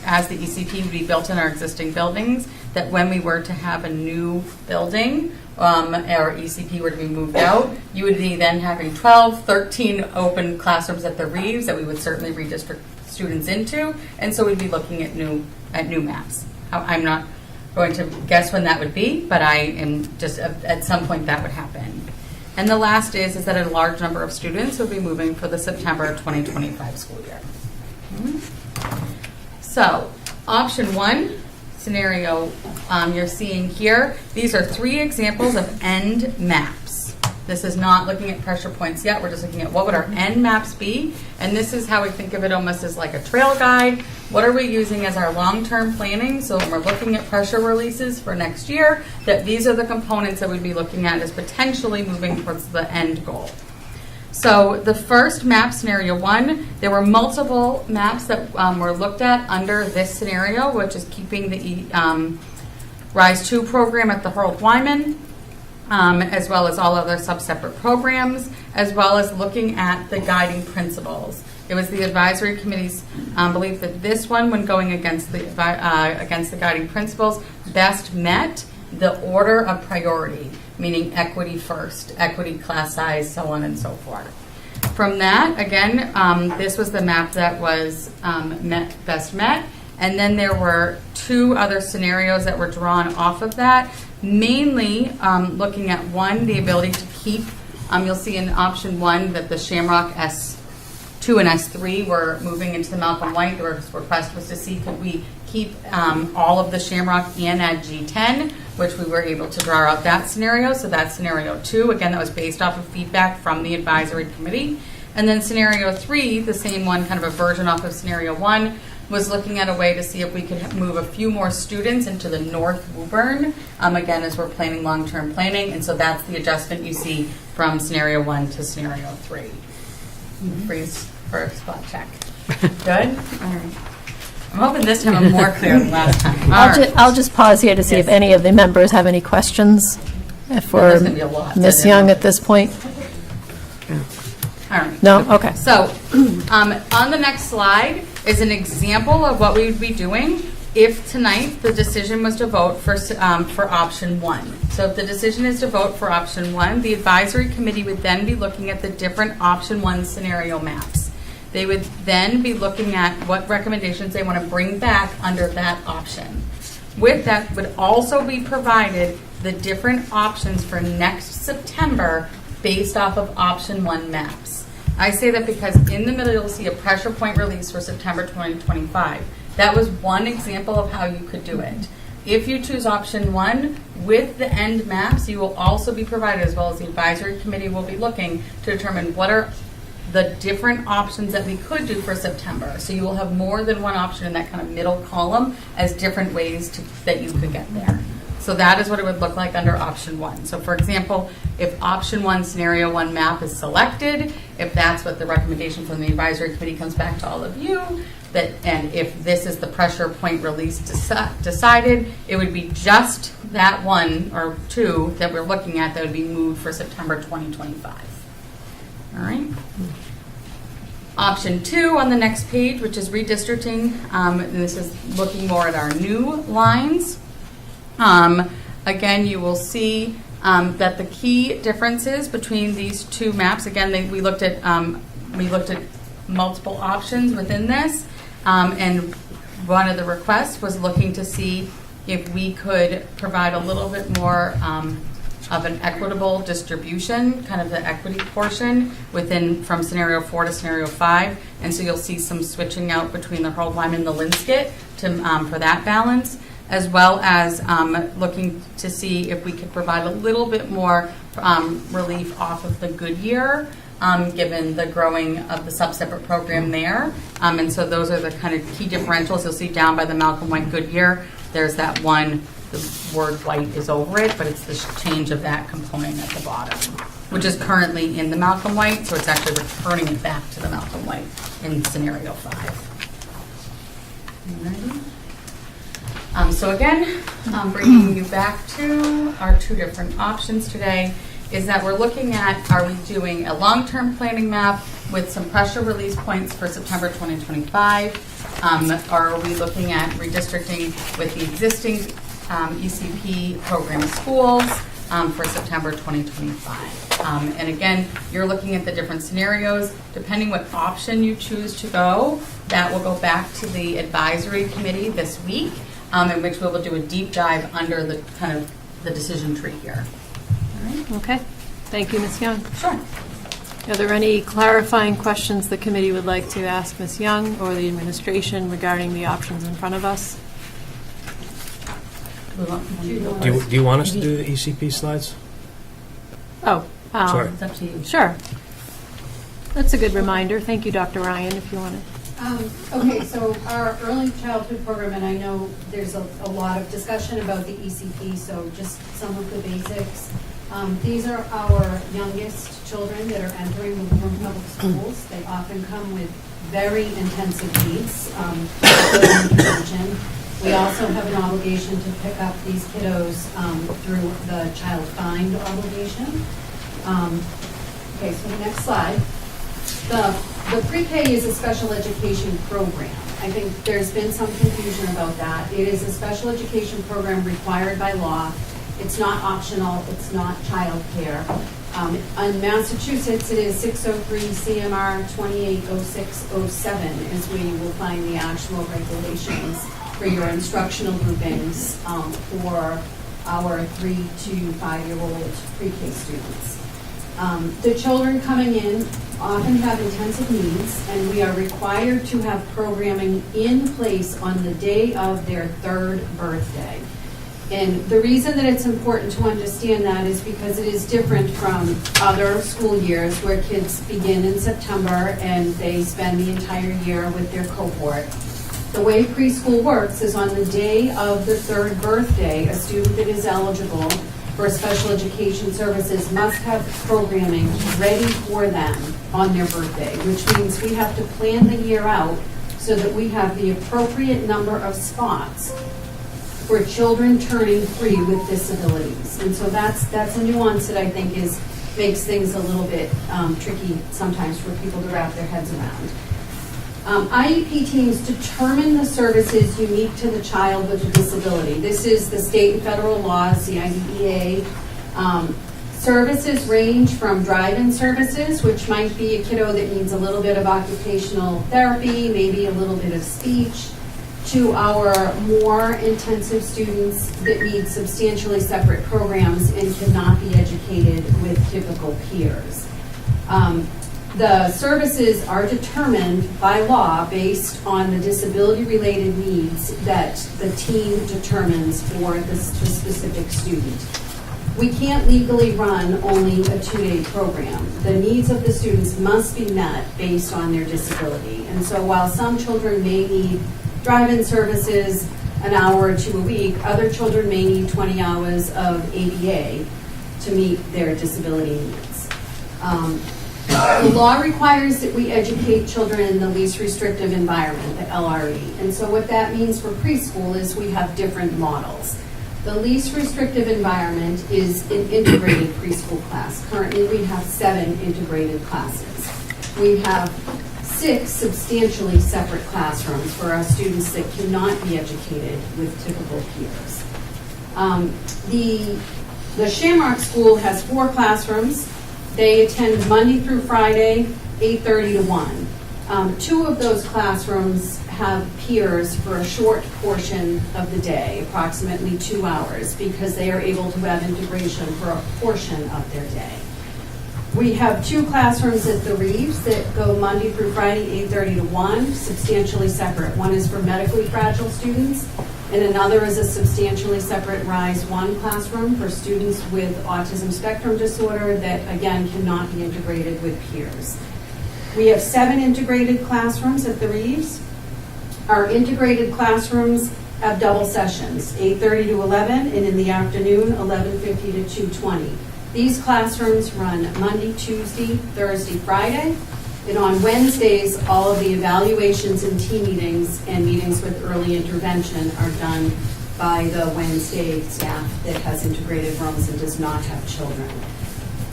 as the ECP would be built in our existing buildings, that when we were to have a new building, or ECP were to be moved out, you would be then having 12, 13 open classrooms at the Reeves that we would certainly redistrict students into, and so we'd be looking at new maps. I'm not going to guess when that would be, but I am just at some point that would happen. And the last is that a large number of students will be moving for the September 2025 school year. So, option 1, scenario you're seeing here, these are 3 examples of end maps. This is not looking at pressure points yet, we're just looking at what would our end maps be, and this is how we think of it almost as like a trail guide. What are we using as our long-term planning? So when we're looking at pressure releases for next year, that these are the components that we'd be looking at as potentially moving towards the end goal. So the first map, scenario 1, there were multiple maps that were looked at under this scenario, which is keeping the RISE 2 program at the Harold Wyman, as well as all other sub-separate programs, as well as looking at the guiding principles. It was the advisory committee's belief that this one, when going against the guiding principles, best met the order of priority, meaning equity first, equity, class size, so on and so forth. From that, again, this was the map that was best met, and then there were 2 other scenarios that were drawn off of that, mainly looking at 1, the ability to keep, you'll see in option 1 that the Shamrock S2 and S3 were moving into the Malcolm White. The request was to see could we keep all of the Shamrock and add G10, which we were able to draw out that scenario. So that's scenario 2. Again, that was based off of feedback from the advisory committee. And then scenario 3, the same one, kind of a version off of scenario 1, was looking at a way to see if we could move a few more students into the North Woburn, again, as we're planning long-term planning. And so that's the adjustment you see from scenario 1 to scenario 3. Freeze for a spot check. Good? All right. I'm hoping this time I'm more clear than last time. I'll just pause here to see if any of the members have any questions. If we're there's gonna be a lot, Ms. Young at this point. All right. No? Okay. So on the next slide is an example of what we would be doing if tonight the decision was to vote for option 1. So if the decision is to vote for option 1, the advisory committee would then be looking at the different option 1 scenario maps. They would then be looking at what recommendations they want to bring back under that option. With that would also be provided the different options for next September based off of option 1 maps. I say that because in the middle you'll see a pressure point release for September 2025. That was one example of how you could do it. If you choose option 1 with the end maps, you will also be provided, as well as the advisory committee will be looking to determine what are the different options that we could do for September. So you will have more than one option in that kind of middle column as different ways that you could get there. So that is what it would look like under option 1. So for example, if option 1 scenario 1 map is selected, if that's what the recommendation from the advisory committee comes back to all of you, and if this is the pressure point release decided, it would be just that 1 or 2 that we're looking at that would be moved for September 2025. All right. Option 2 on the next page, which is redistricting, and this is looking more at our new lines. Again, you will see that the key differences between these 2 maps, again, we looked at multiple options within this, and one of the requests was looking to see if we could provide a little bit more of an equitable distribution, kind of the equity portion from scenario 4 to scenario 5. And so you'll see some switching out between the Harold Wyman and the Linscott for that balance, as well as looking to see if we could provide a little bit more relief off of the Goodyear given the growing of the sub-separate program there. And so those are the kind of key differentials. You'll see down by the Malcolm White Goodyear, there's that one, the word white is over it, but it's the change of that component at the bottom, which is currently in the Malcolm White, so it's actually returning it back to the Malcolm White in scenario 5. So again, bringing you back to our two different options today is that we're looking at, are we doing a long-term planning map with some pressure release points for September 2025? Are we looking at redistricting with the existing ECP program schools for September 2025? And again, you're looking at the different scenarios. Depending what option you choose to go, that will go back to the advisory committee this week, in which we will do a deep dive under the kind of the decision tree here. All right. Okay. Thank you, Ms. Young. Sure. Are there any clarifying questions the committee would like to ask Ms. Young or the administration regarding the options in front of us? Do you want us to do the ECP slides? Oh, Sorry. It's up to you. Sure. That's a good reminder. Thank you, Dr. Ryan, if you want to. Okay, so our early childhood program, and I know there's a lot of discussion about the ECP, so just some of the basics. These are our youngest children that are entering the Woburn Public Schools. They often come with very intensive needs, as you can imagine. We also have an obligation to pick up these kiddos through the child find obligation. Okay, so the next slide. The pre-K is a special education program. I think there's been some confusion about that. It is a special education program required by law. It's not optional. It's not child care. In Massachusetts, it is 603 CMR 280607 is where you will find the actual regulations for your instructional groupings for our 3 to 5-year-old pre-K students. The children coming in often have intensive needs, and we are required to have programming in place on the day of their 3rd birthday. And the reason that it's important to understand that is because it is different from other school years where kids begin in September and they spend the entire year with their cohort. The way preschool works is on the day of the 3rd birthday, a student that is eligible for special education services must have programming ready for them on their birthday, which means we have to plan the year out so that we have the appropriate number of spots for children turning 3 with disabilities. And so that's a nuance that I think makes things a little bit tricky sometimes for people to wrap their heads around. IEP teams determine the services unique to the child with a disability. This is the state and federal laws, the IDEA. Services range from drive-in services, which might be a kiddo that needs a little bit of occupational therapy, maybe a little bit of speech, to our more intensive students that need substantially separate programs and cannot be educated with typical peers. The services are determined by law based on the disability-related needs that the team determines for the specific student. We can't legally run only a 2-day program. The needs of the students must be met based on their disability. And so while some children may need drive-in services an hour or 2 a week, other children may need 20 hours of ABA to meet their disability needs. The law requires that we educate children in the least restrictive environment, the LRE. And so what that means for preschool is we have different models. The least restrictive environment is an integrated preschool class. Currently, we have 7 integrated classes. We have 6 substantially separate classrooms for our students that cannot be educated with typical peers. The Shamrock School has 4 classrooms. They attend Monday through Friday, 8:30 to 1. 2 of those classrooms have peers for a short portion of the day, approximately 2 hours, because they are able to have integration for a portion of their day. We have 2 classrooms at the Reeves that go Monday through Friday, 8:30 to 1, substantially separate. One is for medically fragile students, and another is a substantially separate RISE 1 classroom for students with autism spectrum disorder that, again, cannot be integrated with peers. We have 7 integrated classrooms at the Reeves. Our integrated classrooms have double sessions, 8:30 to 11, and in the afternoon, 11:50 to 2:20. These classrooms run Monday, Tuesday, Thursday, Friday, and on Wednesdays, all of the evaluations and team meetings and meetings with early intervention are done by the Wednesday staff that has integrated rooms and does not have children.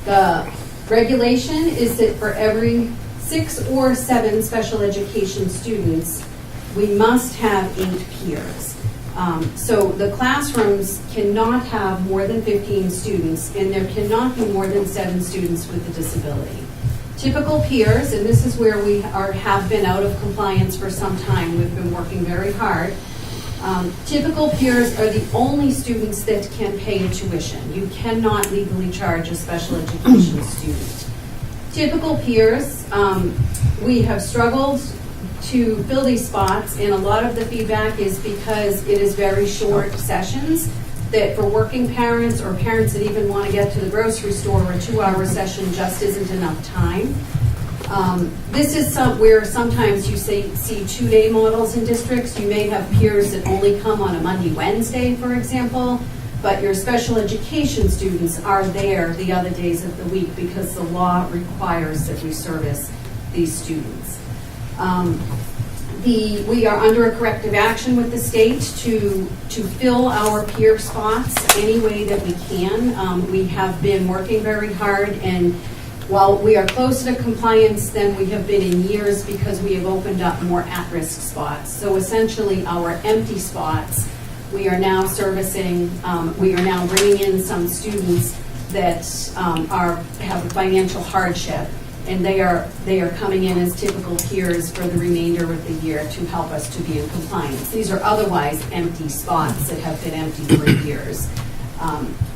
The regulation is that for every 6 or 7 special education students, we must have 8 peers. So the classrooms cannot have more than 15 students, and there cannot be more than 7 students with a disability. Typical peers, and this is where we have been out of compliance for some time, we've been working very hard. Typical peers are the only students that can pay a tuition. You cannot legally charge a special education student. Typical peers, we have struggled to fill these spots, and a lot of the feedback is because it is very short sessions, that for working parents or parents that even want to get to the grocery store, a 2-hour session just isn't enough time. This is where sometimes you see 2-day models in districts. You may have peers that only come on a Monday, Wednesday, for example, but your special education students are there the other days of the week because the law requires that we service these students. We are under a corrective action with the state to fill our peer spots any way that we can. We have been working very hard, and while we are closer to compliance than we have been in years because we have opened up more at-risk spots. So essentially our empty spots, we are now servicing, we are now bringing in some students that have a financial hardship, and they are coming in as typical peers for the remainder of the year to help us to be in compliance. These are otherwise empty spots that have been empty for years.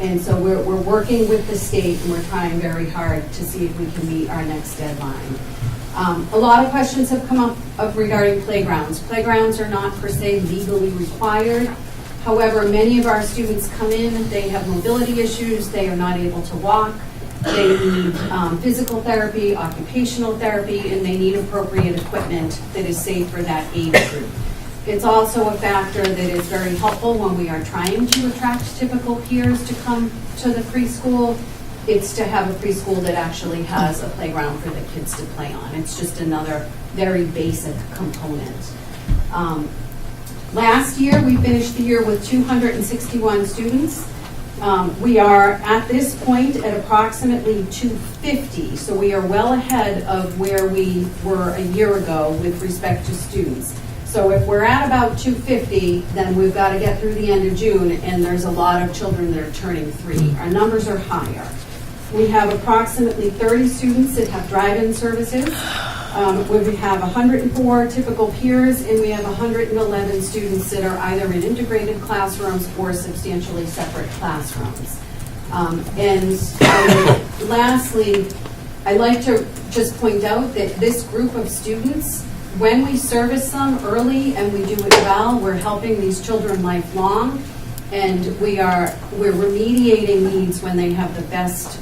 And so we're working with the state, and we're trying very hard to see if we can meet our next deadline. A lot of questions have come up regarding playgrounds. Playgrounds are not per se legally required. However, many of our students come in, they have mobility issues, they are not able to walk, they need physical therapy, occupational therapy, and they need appropriate equipment that is safe for that age group. It's also a factor that is very helpful when we are trying to attract typical peers to come to the preschool. It's to have a preschool that actually has a playground for the kids to play on. It's just another very basic component. Last year, we finished the year with 261 students. We are at this point at approximately 250, so we are well ahead of where we were a year ago with respect to students. So if we're at about 250, then we've got to get through the end of June, and there's a lot of children that are turning 3. Our numbers are higher. We have approximately 30 students that have drive-in services. We have 104 typical peers, and we have 111 students that are either in integrated classrooms or substantially separate classrooms. Lastly, I'd like to just point out that this group of students, when we service them early and we do it well, we're helping these children lifelong, and we're remediating needs when they have the best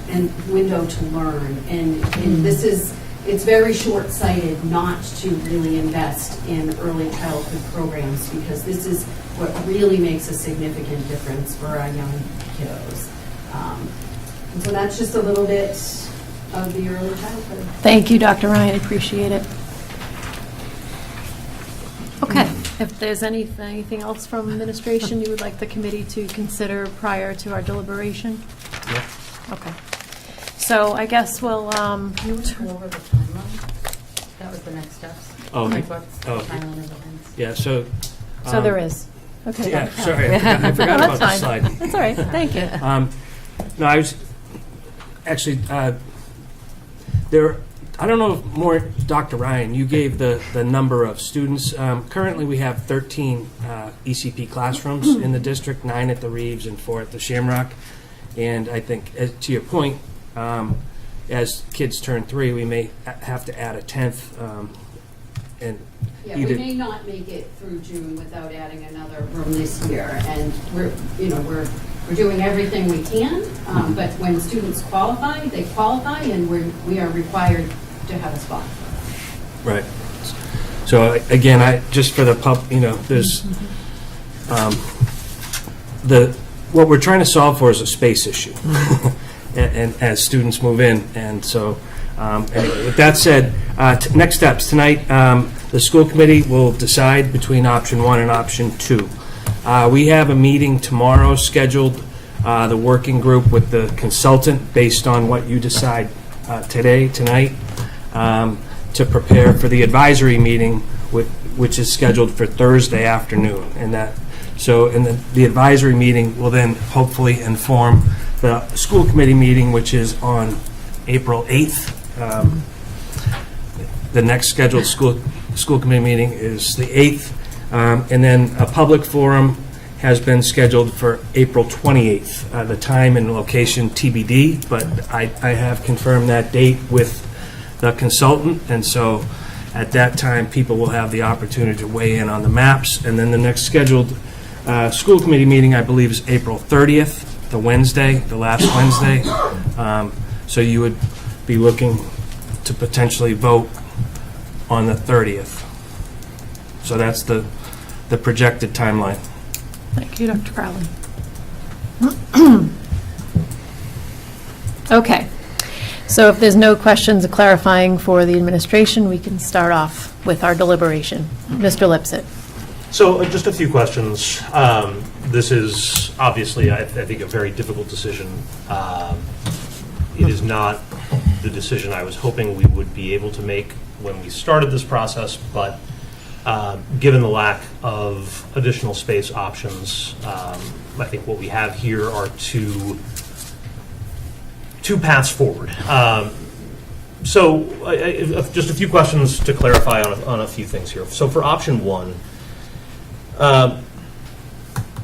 window to learn. And it's very short-sighted not to really invest in early childhood programs, because this is what really makes a significant difference for our young kiddos. And so that's just a little bit of the early childhood. Thank you, Dr. Ryan. Appreciate it. Okay. If there's anything else from administration you would like the committee to consider prior to our deliberation? Yeah. Okay. So I guess we'll... You would go over the timeline? That was the next steps. Oh, okay. Like what's the timeline of events? Yeah, so... So there is. Okay. Yeah, sorry, I forgot about the slide. That's all right. Thank you. No, I was actually there. I don't know if more, Dr. Ryan, you gave the number of students. Currently, we have 13 ECP classrooms in the district, 9 at the Reeves and 4 at the Shamrock. And I think, to your point, as kids turn 3, we may have to add a 10th Yeah, he we did. may not make it through June without adding another room this year, and we're doing everything we can, but when students qualify, they qualify, and we are required to have a spot. Right. So again, just for the there's what we're trying to solve for is a space issue, and as students move in, and so anyway, with that said, next steps tonight. The school committee will decide between option 1 and option 2. We have a meeting tomorrow scheduled, the working group with the consultant, based on what you decide tonight, to prepare for the advisory meeting, which is scheduled for Thursday afternoon. And the advisory meeting will then hopefully inform the school committee meeting, which is on April 8th. The next scheduled school committee meeting is the 8th, and then a public forum has been scheduled for April 28th. The time and location TBD, but I have confirmed that date with the consultant, and so at that time people will have the opportunity to weigh in on the maps. And then the next scheduled school committee meeting, I believe, is April 30th, the last Wednesday. So you would be looking to potentially vote on the 30th. So that's the projected timeline. Thank you, Dr. Crowley. Okay. So if there's no questions clarifying for the administration, we can start off with our deliberation. Mr. Lipsett. So just a few questions. This is obviously, I think, a very difficult decision. It is not the decision I was hoping we would be able to make when we started this process, but given the lack of additional space options, I think what we have here are two paths forward. So just a few questions to clarify on a few things here. So for option 1,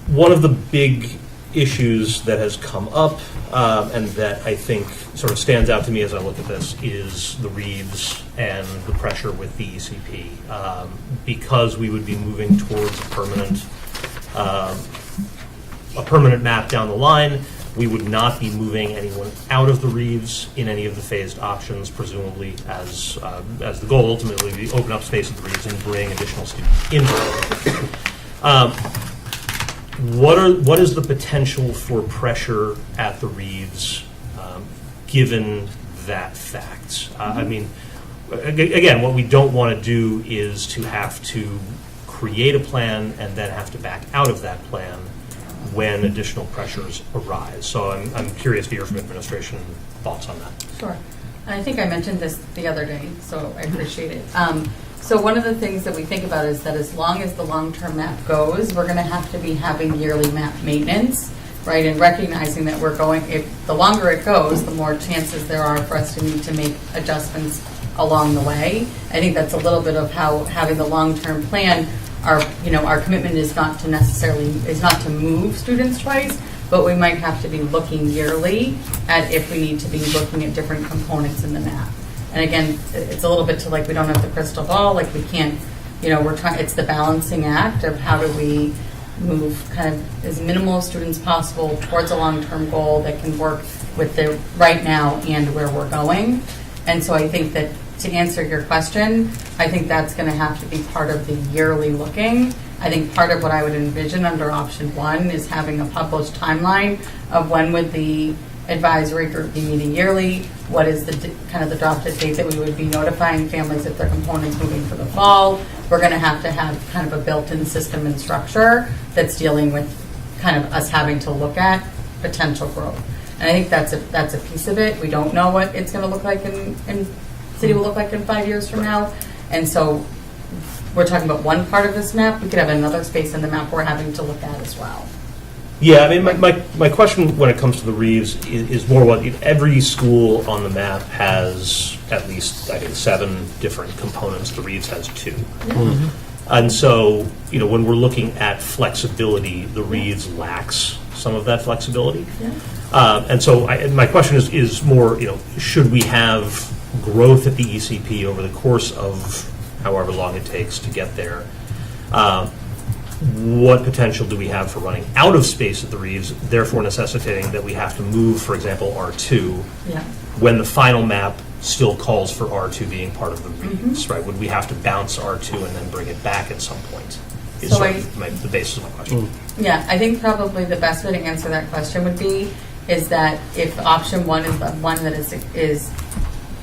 one of the big issues that has come up and that I think sort of stands out to me as I look at this is the Reeves and the pressure with the ECP. Because we would be moving towards a permanent map down the line, we would not be moving anyone out of the Reeves in any of the phased options, presumably as the goal ultimately be open up space at the Reeves and bring additional students into it. What is the potential for pressure at the Reeves, given that fact? I mean, again, what we don't want to do is to have to create a plan and then have to back out of that plan when additional pressures arise. So I'm curious to hear from administration thoughts on that. Sure. And I think I mentioned this the other day, so I appreciate it. So one of the things that we think about is that as long as the long-term map goes, we're going to have to be having yearly map maintenance, right? And recognizing that if the longer it goes, the more chances there are for us to need to make adjustments along the way. I think that's a little bit of how having the long-term plan, our commitment is not to move students twice, but we might have to be looking yearly at if we need to be looking at different components in the map. And again, it's a little bit to we don't have the crystal ball, we can't, it's the balancing act of how do we move kind of as minimal students possible towards a long-term goal that can work with the right now and where we're going. And so I think that to answer your question, I think that's going to have to be part of the yearly looking. I think part of what I would envision under option 1 is having a published timeline of when would the advisory group be meeting yearly, what is the kind of the adopted date that we would be notifying families if their components moving for the fall. We're going to have kind of a built-in system and structure that's dealing with kind of us having to look at potential growth. And I think that's a piece of it. We don't know what it's going to look like in city will look like in 5 years from now. And so we're talking about one part of this map. We could have another space in the map we're having to look at as well. Yeah, I mean, my question when it comes to the Reeves is more what every school on the map has at least, I think, 7 different components. The Reeves has 2. Mm-hmm. And so, when we're looking at flexibility, the Reeves lacks some of that flexibility. Yeah. And so my question is more, should we have growth at the ECP over the course of however long it takes to get there. What potential do we have for running out of space at the Reeves, therefore necessitating that we have to move, for example, R2, Yeah. when the final map still calls for R2 being part of the Reeves, right? Would we have to bounce R2 and then bring it back at some point? Is So sort of the basis of my question. Yeah, I think probably the best way to answer that question would be is that if option one is the one that is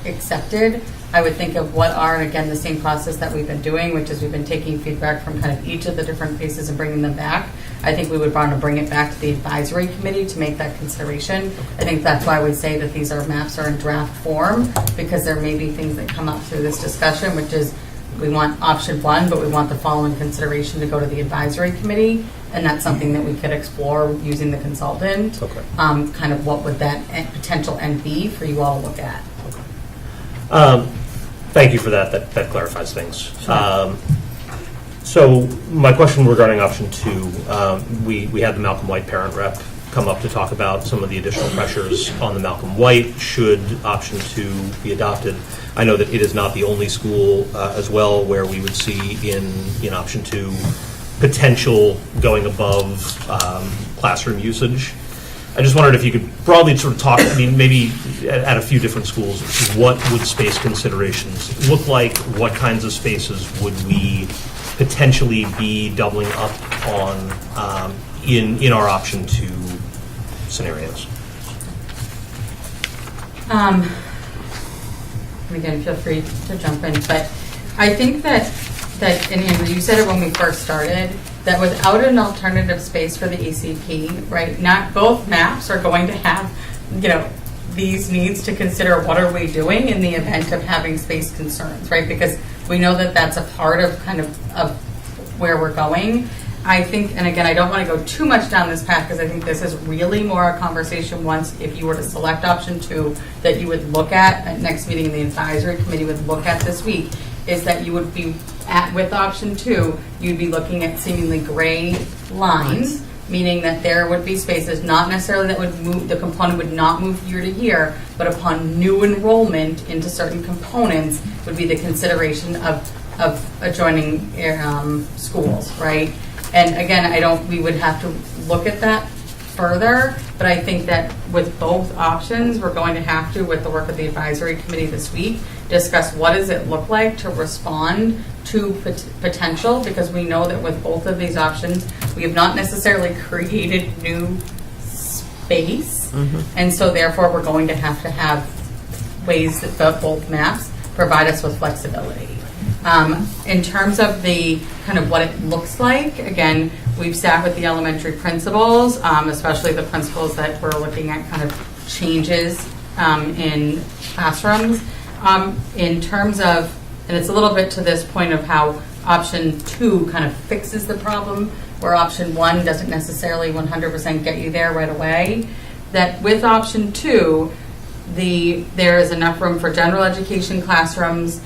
accepted, I would think of what are, and again, the same process that we've been doing, which is we've been taking feedback from kind of each of the different pieces and bringing them back. I think we would want to bring it back to the advisory committee to make that consideration. I think that's why we say that these maps are in draft form, because there may be things that come up through this discussion, which is we want option one, but we want the following consideration to go to the advisory committee, and that's something that we could explore using the consultant. Okay. Kind of what would that potential end be for you all to look at? Thank you for that. That clarifies things. So my question regarding option two, we had the Malcolm White parent rep come up to talk about some of the additional pressures on the Malcolm White should option two be adopted. I know that it is not the only school as well where we would see in option two potential going above classroom usage. I just wondered if you could broadly sort of talk, I mean, maybe at a few different schools, what would space considerations look like? What kinds of spaces would we potentially be doubling up on in our option two scenarios? Again, feel free to jump in, but I think that and Andrew, you said it when we first started, that without an alternative space for the ECP, right, not both maps are going to have, these needs to consider what are we doing in the event of having space concerns, right? Because we know that that's a part of of where we're going. I think, and again, I don't want to go too much down this path because I think this is really more a conversation once, if you were to select option two, that you would look at next meeting, the advisory committee would look at this week, is that you would be with option two, you'd be looking at seemingly gray lines, meaning that there would be spaces, not necessarily that would move, the component would not move year to year, but upon new enrollment into certain components would be the consideration of adjoining schools, right? And again, we would have to look at that further, but I think that with both options, we're going to have to, with the work of the advisory committee this week, discuss what does it look like to respond to potential, because we know that with both of these options, we have not necessarily created new space, and so therefore we're going to have ways that both maps provide us with flexibility. In terms of the kind of what it looks like, again, we've sat with the elementary principals, especially the principals that we're looking at kind of changes in classrooms. In terms of, and it's a little bit to this point of how option two kind of fixes the problem, where option one doesn't necessarily 100% get you there right away, that with option two, there is enough room for general education classrooms.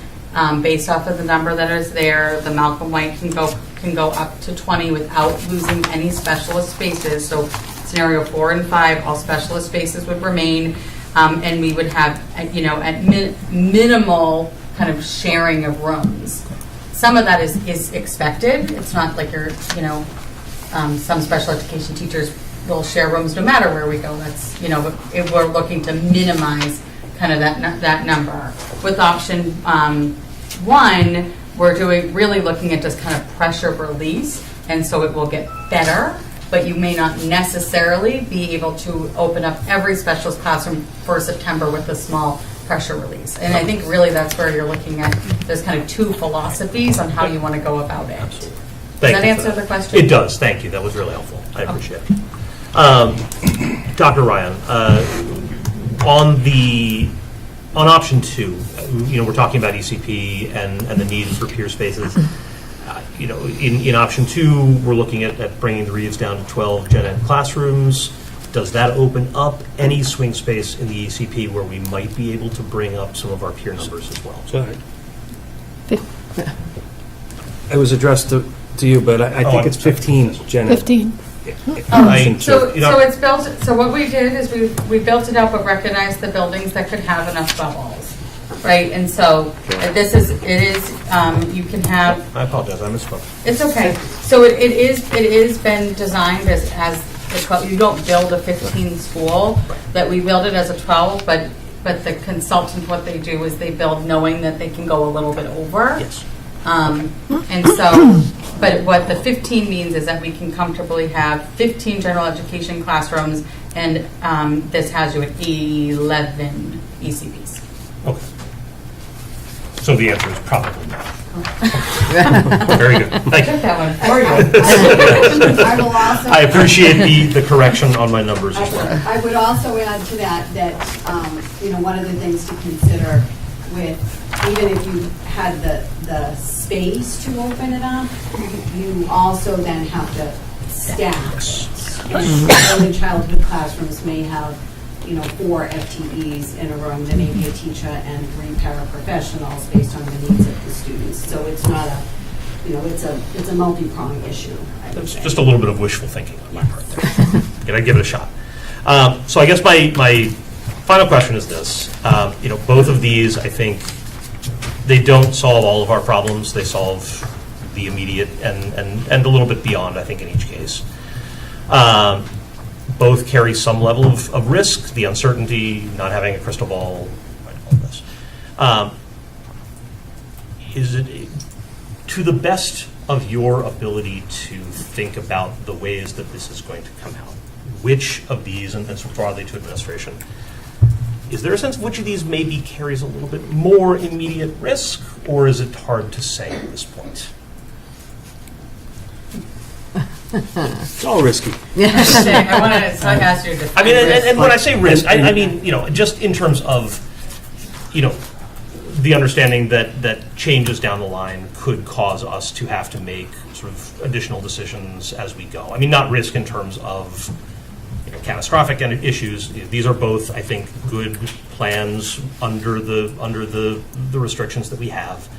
Based off of the number that is there, the Malcolm White can go up to 20 without losing any specialist spaces. So scenario 4 and 5, all specialist spaces would remain, and we would have, at minimal kind of sharing of rooms. Some of that is expected. It's not like some special education teachers will share rooms no matter where we go. That's, if we're looking to minimize kind of that number. With option one, we're really looking at just kind of pressure release, and so it will get better, but you may not necessarily be able to open up every specialist classroom for September with a small pressure release. And I think really that's where you're looking at, there's kind of two philosophies on how you want to go about it. Absolutely. Does that answer the question? It does. Thank you. That was really helpful. I appreciate it. Dr. Ryan, on option two, we're talking about ECP and the need for peer spaces. In option two, we're looking at bringing the Reeves down to 12 gen ed classrooms. Does that open up any swing space in the ECP where we might be able to bring up some of our peer numbers as well? Sorry. It was addressed to you, but I think it's 15, Jenna. 15. So it's built. So what we did is we built it out, but recognized the buildings that could have enough bubbles. right? And so this is, you can have. I apologize, I misspoke. It's okay. So it is been designed as the 12, you don't build a 15 school, that we build it as a 12, but the consultant, what they do is they build knowing that they can go a little bit over. Yes. And so, but what the 15 means is that we can comfortably have 15 general education classrooms, and this has you at 11 ECPs. Okay. So the answer is probably no. Very good. Thank you. I took that one for you. I will also. I appreciate the correction on my numbers as well. I would also add to that, one of the things to consider with, even if you had the space to open it up, you also then have to staff it. Early childhood classrooms may have 4 FTEs in a room, there may be a teacher and 3 paraprofessionals based on the needs of the students. So it's not a, it's a multi-pronged issue, I would It's say. just a little bit of wishful thinking on my part there. Can I give it a shot? So I guess my final question is this. Both of these, I think, they don't solve all of our problems. They solve the immediate and a little bit beyond, I think, in each case. Both carry some level of risk, the uncertainty, not having a crystal ball, all this. Is it, to the best of your ability to think about the ways that this is going to come out, which of these, and so broadly to administration, is there a sense of which of these maybe carries a little bit more immediate risk, or is it hard to say at this point? It's all risky. I want to ask you to define I mean, risk. and when I say risk, I mean, just in terms of, the understanding that changes down the line could cause us to have to make sort of additional decisions as we go. I mean, not risk in terms of catastrophic issues. These are both, I think, good plans under the restrictions that we have.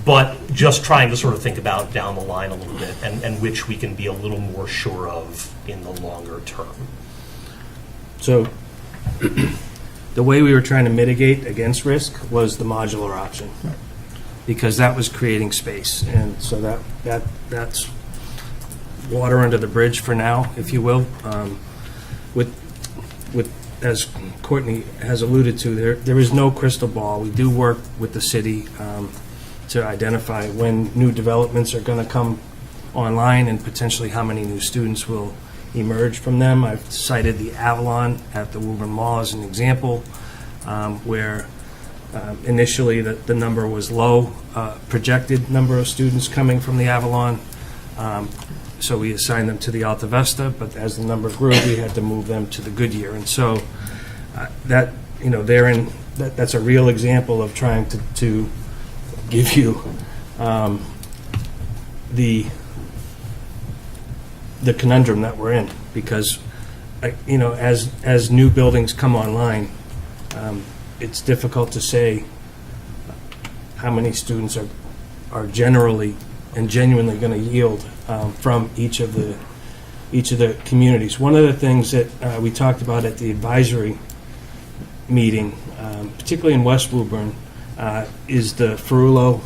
But just trying to sort of think about down the line a little bit and which we can be a little more sure of in the longer term. So the way we were trying to mitigate against risk was the modular option, because that was creating space. And so that's water under the bridge for now, if you will. With as Courtney has alluded to, there is no crystal ball. We do work with the city to identify when new developments are going to come online and potentially how many new students will emerge from them. I've cited the Avalon at the Woburn Mall as an example, where initially the number was low, projected number of students coming from the Avalon. So we assigned them to the Alta Vista, but as the number grew, we had to move them to the Goodyear. And so that's a real example of trying to give you the conundrum that we're in, because as new buildings come online, it's difficult to say how many students are generally and genuinely going to yield from each of the communities. One of the things that we talked about at the advisory meeting, particularly in West Woburn, is the Ferrulo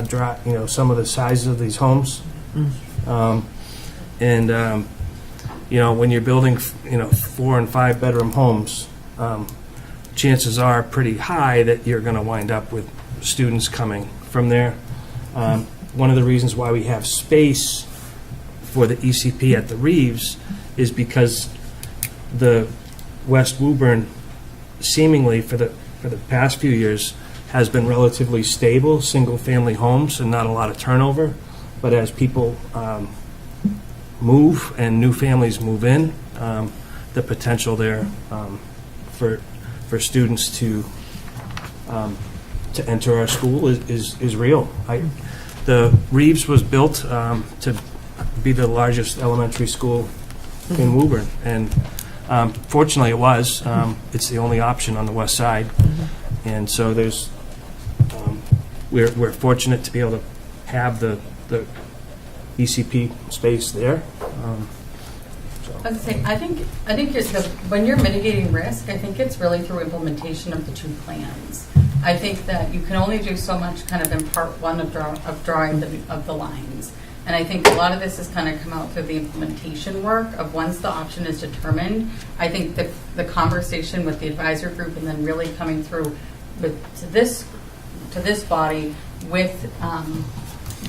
drop. Some of the sizes of these homes, and when you're building 4 and 5 bedroom homes, chances are pretty high that you're going to wind up with students coming from there. One of the reasons why we have space for the ECP at the Reeves is because the West Woburn, seemingly for the past few years, has been relatively stable, single-family homes, and not a lot of turnover. But as people move and new families move in, the potential there for students to enter our school is real. The Reeves was built to be the largest elementary school in Woburn, and fortunately it was. It's the only option on the west side, and so we're fortunate to be able to have the ECP space there. So I was saying, I think when you're mitigating risk, I think it's really through implementation of the two plans. I think that you can only do so much kind of in part one of drawing the lines. And I think a lot of this has kind of come out through the implementation work of once the option is determined. I think the conversation with the advisor group and then really coming through to this body with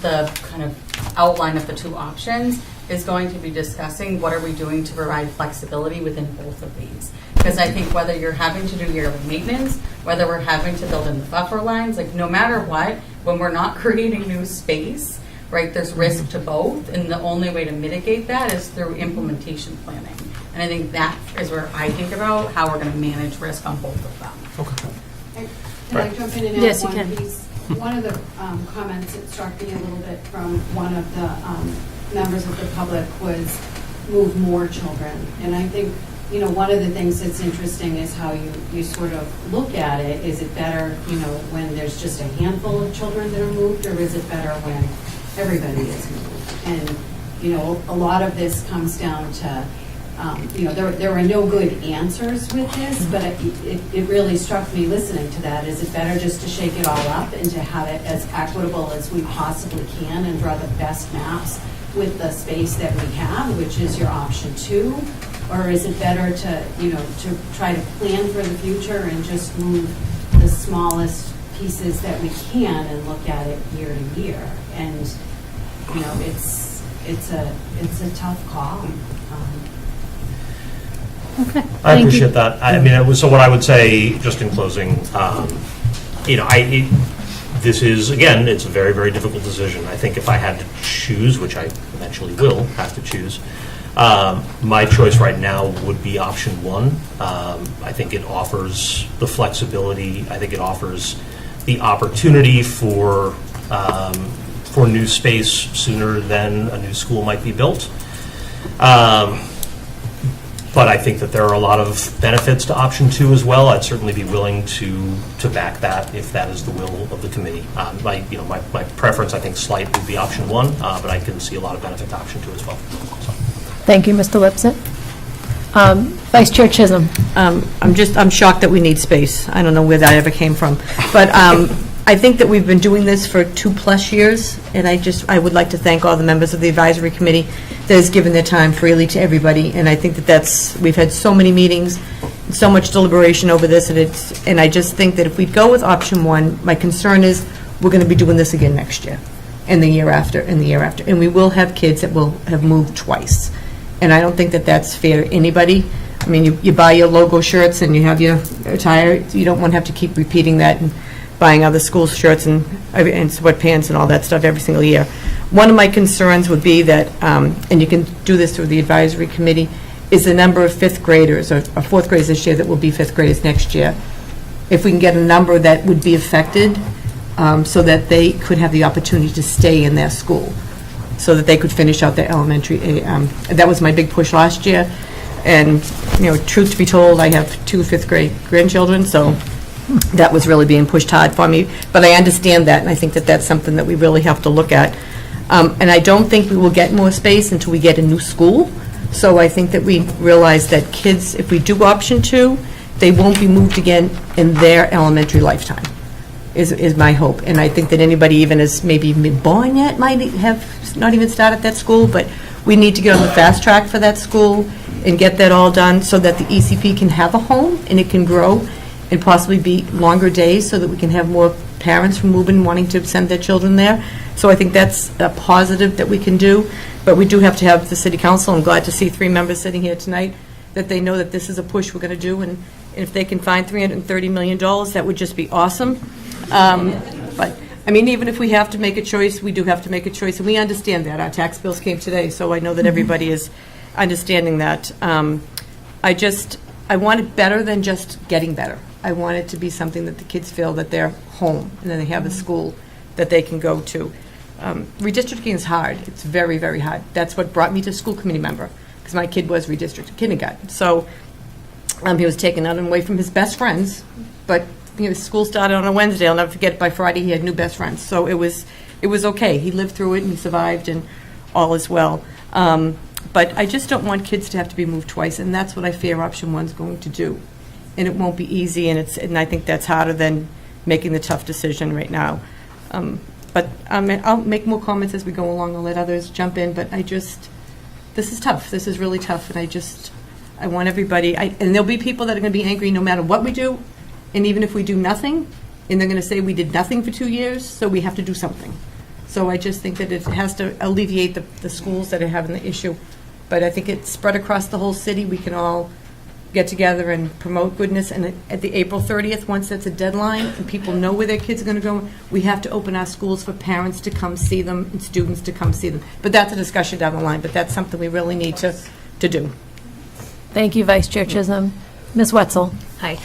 the kind of outline of the two options is going to be discussing what are we doing to provide flexibility within both of these. Because I think whether you're having to do yearly maintenance, whether we're having to build in the buffer lines, like no matter what, when we're not creating new space, right, there's risk to both, and the only way to mitigate that is through implementation planning. And I think that is where I think about how we're going to manage risk on both of them. Okay. Can I jump in and add Yes, you one can. piece? One of the comments that struck me a little bit from one of the members of the public was move more children. And I think, one of the things that's interesting is how you sort of look at it. Is it better, when there's just a handful of children that are moved, or is it better when everybody is moved? And, a lot of this comes down to, there are no good answers with this, but it really struck me listening to that. Is it better just to shake it all up and to have it as equitable as we possibly can and draw the best maps with the space that we have, which is your option 2? Or is it better to try to plan for the future and just move the smallest pieces that we can and look at it year to year? And it's a tough call. Okay. I appreciate that. I mean, so what I would say, just in closing, this is, again, it's a very, very difficult decision. I think if I had to choose, which I eventually will have to choose, my choice right now would be option 1. I think it offers the flexibility. I think it offers the opportunity for new space sooner than a new school might be built. But I think that there are a lot of benefits to option 2 as well. I'd certainly be willing to back that if that is the will of the committee. My preference, I think, slight would be option 1, but I can see a lot of benefit to option 2 as well. So. Thank you, Mr. Lipset. Vice Chair Chisholm. I'm shocked that we need space. I don't know where that ever came from. But I think that we've been doing this for 2+ years, and I would like to thank all the members of the advisory committee that has given their time freely to everybody. And I think we've had so many meetings, so much deliberation over this, and I just think that if we go with option 1, my concern is we're going to be doing this again next year, and the year after, and the year after, and we will have kids that will have moved twice. And I don't think that that's fair to anybody. I mean, you buy your logo shirts and you have your attire. You don't want to have to keep repeating that and buying other school shirts and sweatpants and all that stuff every single year. One of my concerns would be that, and you can do this through the advisory committee, is the number of 5th graders or 4th graders this year that will be 5th graders next year. If we can get a number that would be affected so that they could have the opportunity to stay in their school, so that they could finish out their elementary. That was my big push last year. And, truth to be told, I have 2 5th grade grandchildren, so that was really being pushed hard for me. But I understand that, and I think that that's something that we really have to look at. And I don't think we will get more space until we get a new school. So I think that we realize that kids, if we do option 2, they won't be moved again in their elementary lifetime, is my hope. And I think that anybody even as maybe been born yet might have not even started that school, but we need to get on the fast track for that school and get that all done so that the ECP can have a home and it can grow and possibly be longer days so that we can have more parents from Woburn wanting to send their children there. So I think that's a positive that we can do, but we do have to have the city council. I'm glad to see 3 members sitting here tonight, that they know that this is a push we're going to do, and if they can find $330 million, that would just be awesome. But I mean, even if we have to make a choice, we do have to make a choice, and we understand that. Our tax bills came today, so I know that everybody is understanding that. I want it better than just getting better. I want it to be something that the kids feel that they're home and that they have a school that they can go to. Redistricting is hard. It's very, very hard. That's what brought me to school committee member, because my kid was redistricted kindergarten. So he was taken out and away from his best friends, but school started on a Wednesday. I'll never forget, by Friday he had new best friends. So it was okay. He lived through it and he survived, and all is well. But I just don't want kids to have to be moved twice, and that's what I fear option one's going to do. And it won't be easy, and I think that's harder than making the tough decision right now. But I'll make more comments as we go along. I'll let others jump in, but this is tough. This is really tough, and I want everybody, and there'll be people that are going to be angry no matter what we do, and even if we do nothing, and they're going to say we did nothing for 2 years, so we have to do something. So I just think that it has to alleviate the schools that are having the issue. But I think it's spread across the whole city. We can all get together and promote goodness. And at the April 30th, once that's a deadline and people know where their kids are going to go, we have to open our schools for parents to come see them and students to come see them. But that's a discussion down the line. But that's something we really need to do. Thank you, Vice Chair Chisholm. Ms. Wetzel. Hi.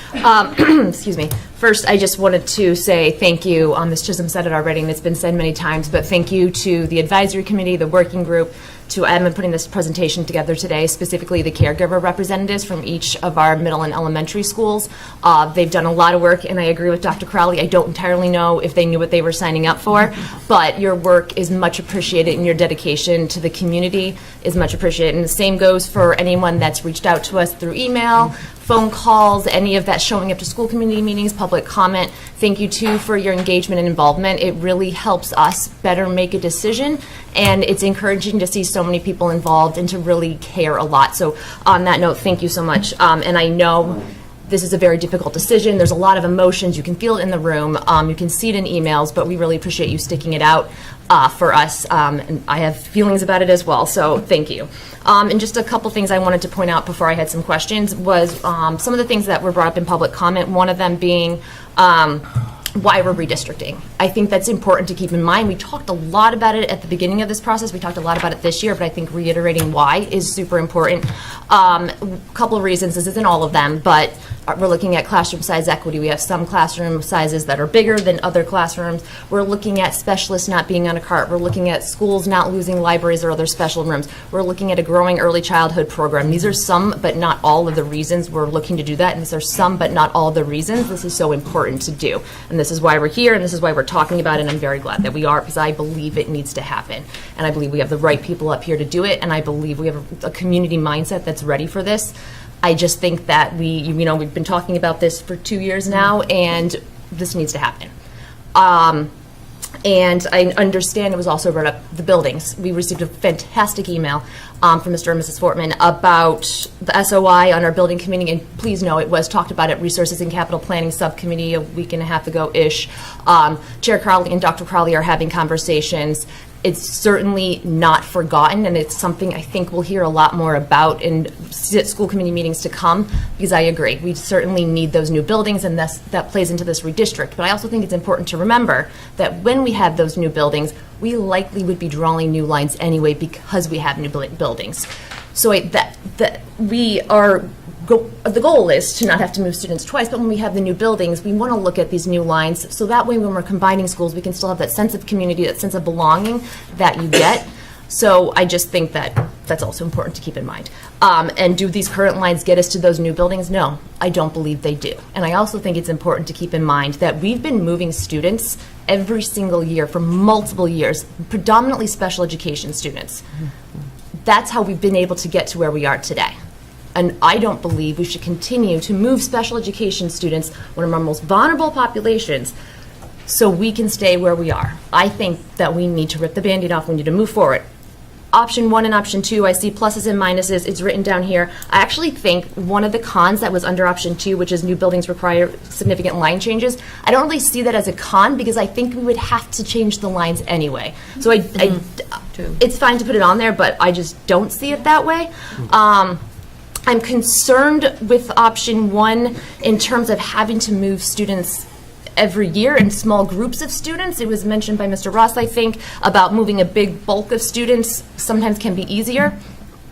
Excuse me. First, I just wanted to say thank you. Ms. Chisholm said it already, and it's been said many times, but thank you to the advisory committee, the working group, to Emma putting this presentation together today, specifically the caregiver representatives from each of our middle and elementary schools. They've done a lot of work, and I agree with Dr. Crowley. I don't entirely know if they knew what they were signing up for, but your work is much appreciated, and your dedication to the community is much appreciated. And the same goes for anyone that's reached out to us through email, phone calls, any of that showing up to school community meetings, public comment. Thank you, too, for your engagement and involvement. It really helps us better make a decision, and it's encouraging to see so many people involved and to really care a lot. So on that note, thank you so much. And I know this is a very difficult decision. There's a lot of emotions. You can feel it in the room. You can see it in emails, but we really appreciate you sticking it out for us. And I have feelings about it as well, so thank you. And just a couple things I wanted to point out before I had some questions was some of the things that were brought up in public comment, one of them being why we're redistricting. I think that's important to keep in mind. We talked a lot about it at the beginning of this process. We talked a lot about it this year, but I think reiterating why is super important. A couple of reasons. This isn't all of them, but we're looking at classroom size equity. We have some classroom sizes that are bigger than other classrooms. We're looking at specialists not being on a cart. We're looking at schools not losing libraries or other special rooms. We're looking at a growing early childhood program. These are some, but not all of the reasons we're looking to do that. And these are some, but not all of the reasons this is so important to do. And this is why we're here, and this is why we're talking about it, and I'm very glad that we are, because I believe it needs to happen. And I believe we have the right people up here to do it, and I believe we have a community mindset that's ready for this. I just think that we've been talking about this for 2 years now, and this needs to happen. And I understand it was also brought up the buildings. We received a fantastic email from Mr. and Mrs. Fortman about the SOI on our building committee, and please know it was talked about at Resources and Capital Planning Subcommittee a week and a half ago-ish. Chair Crowley and Dr. Crowley are having conversations. It's certainly not forgotten, and it's something I think we'll hear a lot more about in school committee meetings to come, because I agree. We certainly need those new buildings, and that plays into this redistrict. But I also think it's important to remember that when we have those new buildings, we likely would be drawing new lines anyway because we have new buildings. So the goal is to not have to move students twice, but when we have the new buildings, we want to look at these new lines, so that way when we're combining schools, we can still have that sense of community, that sense of belonging that you get. So I just think that that's also important to keep in mind. And do these current lines get us to those new buildings? No, I don't believe they do. And I also think it's important to keep in mind that we've been moving students every single year for multiple years, predominantly special education students. That's how we've been able to get to where we are today. And I don't believe we should continue to move special education students, one of our most vulnerable populations, so we can stay where we are. I think that we need to rip the Band-Aid off. We need to move forward. Option 1 and option 2, I see pluses and minuses. It's written down here. I actually think one of the cons that was under option 2, which is new buildings require significant line changes, I don't really see that as a con, because I think we would have to change the lines anyway. So it's fine to put it on there, but I just don't see it that way. I'm concerned with option 1 in terms of having to move students every year in small groups of students. It was mentioned by Mr. Ross, I think, about moving a big bulk of students sometimes can be easier.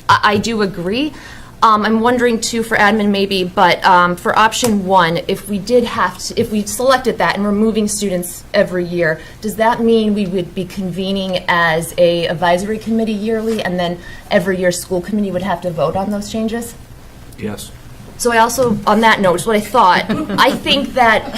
I do agree. I'm wondering too for admin maybe, but for option 1, if we selected that and we're moving students every year, does that mean we would be convening as a advisory committee yearly, and then every year school committee would have to vote on those changes? Yes. So I also, on that note, is what I thought. I think that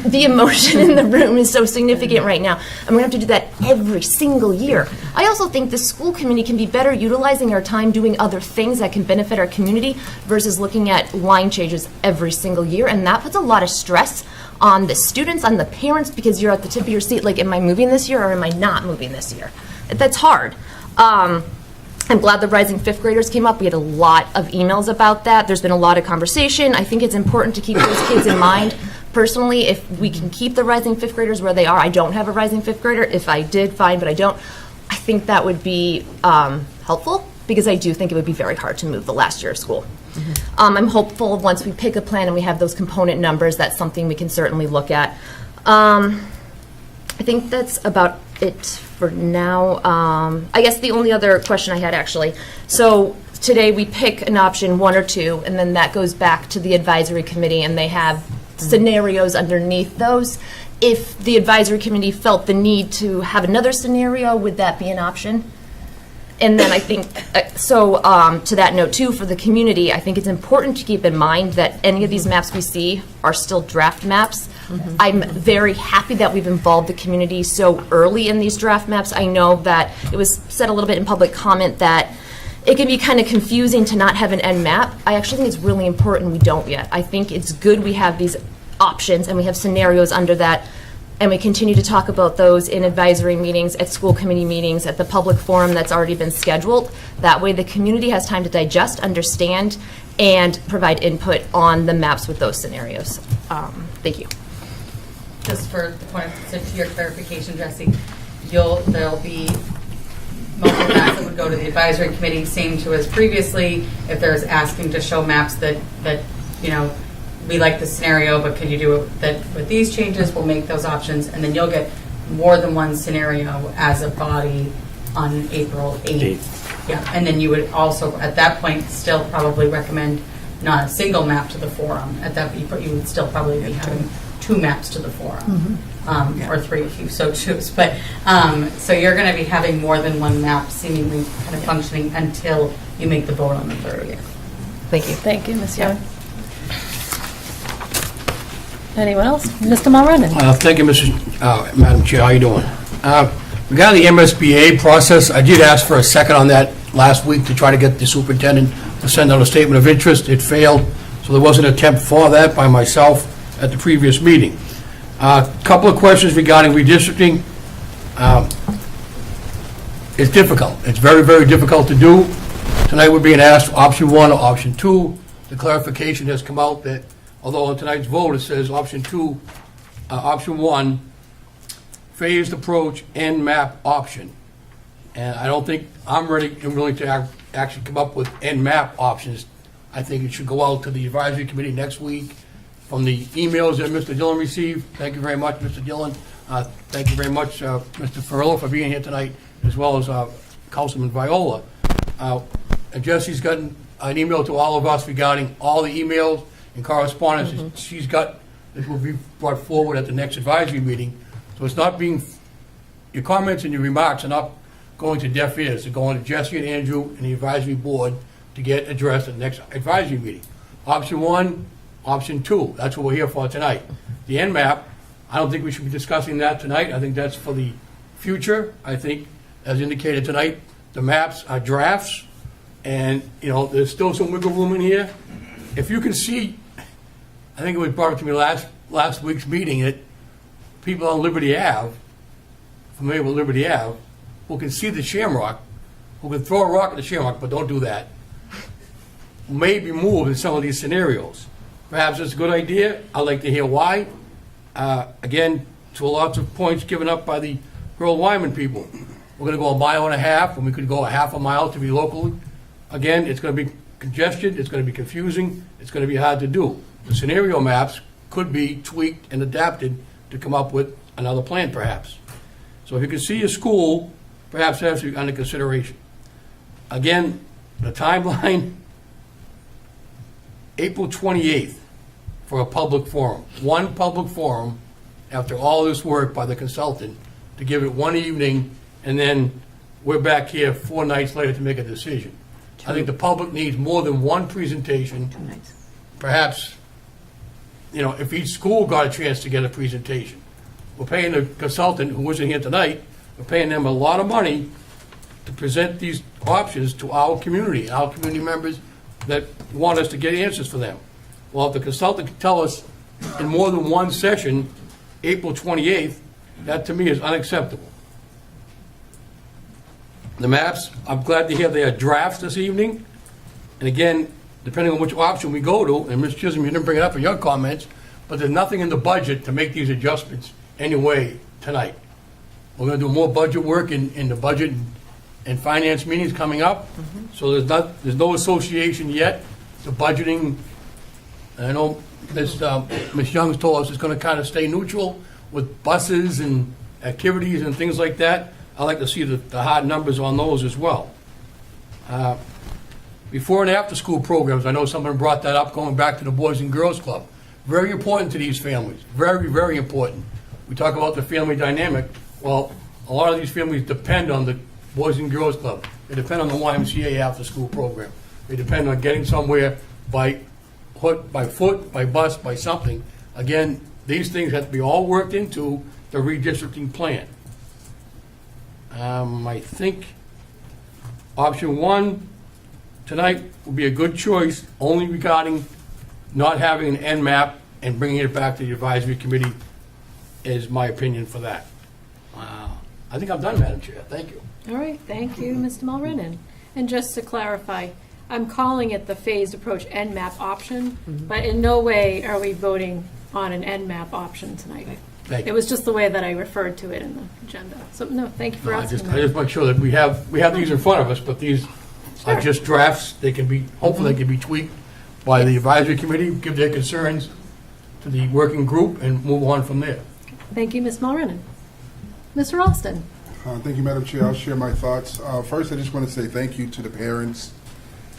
the emotion in the room is so significant right now, and we're going to have to do that every single year. I also think the school committee can be better utilizing our time doing other things that can benefit our community versus looking at line changes every single year, and that puts a lot of stress on the students, on the parents, because you're at the tip of your seat, like, am I moving this year or am I not moving this year? That's hard. I'm glad the rising fifth graders came up. We had a lot of emails about that. There's been a lot of conversation. I think it's important to keep those kids in mind. Personally, if we can keep the rising fifth graders where they are, I don't have a rising fifth grader. If I did, fine, but I don't. I think that would be helpful, because I do think it would be very hard to move the last year of school. I'm hopeful once we pick a plan and we have those component numbers, that's something we can certainly look at. I think that's about it for now. I guess the only other question I had, actually, so today we pick an option 1 or 2, and then that goes back to the advisory committee, and they have scenarios underneath those. If the advisory committee felt the need to have another scenario, would that be an option? And then I think, to that note too, for the community, I think it's important to keep in mind that any of these maps we see are still draft maps. I'm very happy that we've involved the community so early in these draft maps. I know that it was said a little bit in public comment that it can be kind of confusing to not have an end map. I actually think it's really important we don't yet. I think it's good we have these options and we have scenarios under that, and we continue to talk about those in advisory meetings, at school committee meetings, at the public forum that's already been scheduled. That way the community has time to digest, understand, and provide input on the maps with those scenarios. Thank you. Just for the point, so to your clarification, Jesse, there'll be multiple maps that would go to the advisory committee, same to as previously. If there's asking to show maps that we like the scenario, but could you do it that with these changes, we'll make those options, and then you'll get more than one scenario as a body on April 8th. Yeah, and then you would also, at that point, still probably recommend not a single map to the forum. At that point, you would still probably be having 2 maps to the forum, or 3 if you so choose. But so you're going to be having more than one map seemingly kind of functioning until you make the vote on the 30th. Thank you. Thank you, Ms. Young. Anyone else? Mr. Mulrennan? Thank you, Madam Chair. How you doing? Regarding the MSBA process, I did ask for a second on that last week to try to get the superintendent to send out a statement of interest. It failed, so there was an attempt for that by myself at the previous meeting. A couple of questions regarding redistricting. It's difficult. It's very, very difficult to do. Tonight we're being asked option 1 or option 2. The clarification has come out that although on tonight's vote it says option 1, phased approach end map option. And I don't think I'm ready and willing to actually come up with end map options. I think it should go out to the advisory committee next week. From the emails that Mr. Dillon received, thank you very much, Mr. Dillon. Thank you very much, Mr. Ferrillo, for being here tonight, as well as Councilman Viola. And Jesse's gotten an email to all of us regarding all the emails and correspondence that she's got that will be brought forward at the next advisory meeting. So it's not being, your comments and your remarks are not going to deaf ears. They're going to Jesse and Andrew and the advisory board to get addressed at the next advisory meeting. Option 1, option 2, that's what we're here for tonight. The end map, I don't think we should be discussing that tonight. I think that's for the future. I think, as indicated tonight, the maps are drafts, and there's still some wiggle room in here. If you can see, I think it was brought up to me last week's meeting that people on Liberty Ave, familiar with Liberty Ave, who can see the Shamrock, who can throw a rock at the Shamrock, but don't do that, may be moved in some of these scenarios. Perhaps it's a good idea. I'd like to hear why. Again, to lots of points given up by the Earl Wyman people. We're going to go 1.5 miles, and we could go a half a mile to be local. Again, it's going to be congestion, it's going to be confusing, it's going to be hard to do. The scenario maps could be tweaked and adapted to come up with another plan, perhaps. So if you can see a school, perhaps that's under consideration. Again, the timeline, April 28th for a public forum. One public forum after all this work by the consultant to give it one evening, and then we're back here 4 nights later to make a decision. I think the public needs more than one presentation. 2 nights. perhaps, if each school got a chance to get a presentation. We're paying the consultant, who wasn't here tonight, we're paying them a lot of money to present these options to our community members that want us to get answers for them. Well, if the consultant can tell us in more than one session, April 28th, that to me is unacceptable. The maps, I'm glad to hear they are drafts this evening. And again, depending on which option we go to, and Ms. Chisholm, you didn't bring it up in your comments, but there's nothing in the budget to make these adjustments anyway tonight. We're going to do more budget work in the budget and finance meetings coming up. So there's no association yet. The budgeting, I know Ms. Young's told us it's going to kind of stay neutral with buses and activities and things like that. I like to see the hard numbers on those as well. Before and after school programs, I know someone brought that up, going back to the Boys and Girls Club. Very important to these families. Very, very important. We talk about the family dynamic. Well, a lot of these families depend on the Boys and Girls Club. They depend on the YMCA after school program. They depend on getting somewhere by foot, by bus, by something. Again, these things have to be all worked into the redistricting plan. I think option one tonight would be a good choice, only regarding not having an NMAP and bringing it back to the advisory committee is my opinion for that. I think I'm done, Madam Chair. Thank you. All right, thank you, Mr. Mulrennan. And just to clarify, I'm calling it the phased approach NMAP option, but in no way are we voting on an NMAP option tonight. Thank you. It was just the way that I referred to it in the agenda. So, no, thank you for I asking just that. make sure that we have these in front of us, but these are just drafts. They can be, hopefully they can be tweaked by the advisory committee, give their concerns to the working group, and move on from there. Thank you, Ms. Mulrennan. Mr. Alston. Thank you, Madam Chair. I'll share my thoughts. First, I just want to say thank you to the parents,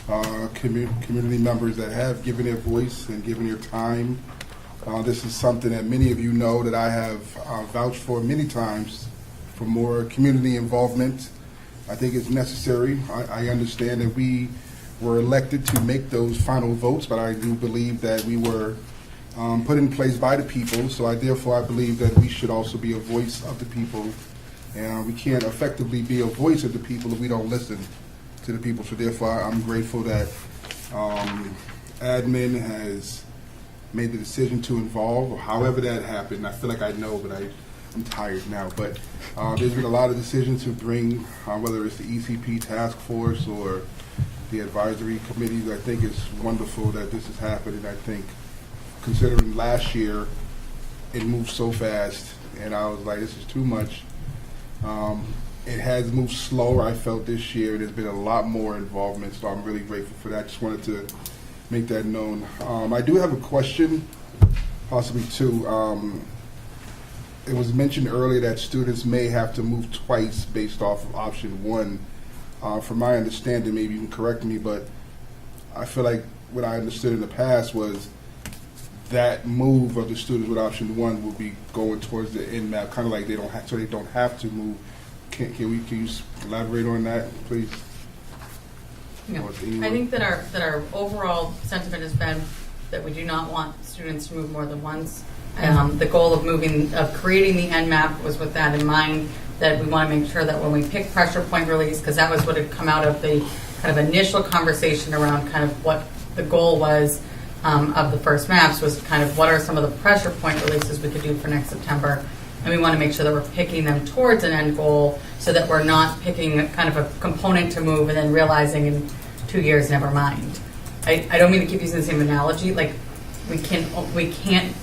community members that have given their voice and given their time. This is something that many of you know that I have vouched for many times for more community involvement. I think it's necessary. I understand that we were elected to make those final votes, but I do believe that we were put in place by the people. So I believe that we should also be a voice of the people. And we can't effectively be a voice of the people if we don't listen to the people. So therefore, I'm grateful that admin has made the decision to involve, or however that happened. I feel like I know, but I'm tired now. But there's been a lot of decisions to bring, whether it's the ECP task force or the advisory committees. I think it's wonderful that this has happened, and I think considering last year it moved so fast, and I was like, this is too much. It has moved slower, I felt, this year. There's been a lot more involvement, so I'm really grateful for that. Just wanted to make that known. I do have a question, possibly two. It was mentioned earlier that students may have to move twice based off of option one. From my understanding, maybe you can correct me, but I feel like what I understood in the past was that move of the students with option one will be going towards the NMAP, kind of like they don't have to move. Can you elaborate on that, please? No. I think that our overall sentiment has been that we do not want students to move more than once. The goal of creating the NMAP was with that in mind, that we want to make sure that when we pick pressure point release, because that was what had come out of the kind of initial conversation around kind of what the goal was of the first maps, was kind of what are some of the pressure point releases we could do for next September. And we want to make sure that we're picking them towards an end goal, so that we're not picking kind of a component to move and then realizing in 2 years, never mind. I don't mean to keep using the same analogy. Like we can't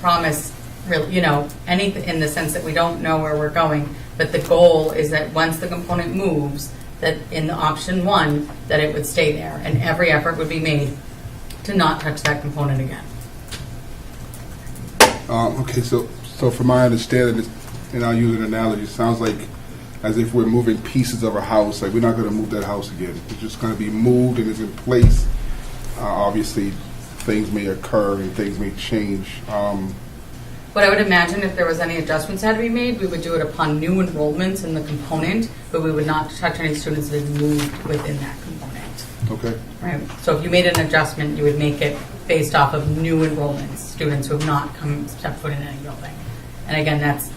promise really, anything in the sense that we don't know where we're going. But the goal is that once the component moves, that in the option one, that it would stay there, and every effort would be made to not touch that component again. Okay, so from my understanding, and I'll use an analogy, it sounds like as if we're moving pieces of a house. Like, we're not going to move that house again. It's just going to be moved and it's in place. Obviously, things may occur and things may change. What I would imagine, if there was any adjustments that had to be made, we would do it upon new enrollments in the component, but we would not touch any students that had moved within that component. Okay. Right. So if you made an adjustment, you would make it based off of new enrollments, students who have not stepped foot in any building. And again, that's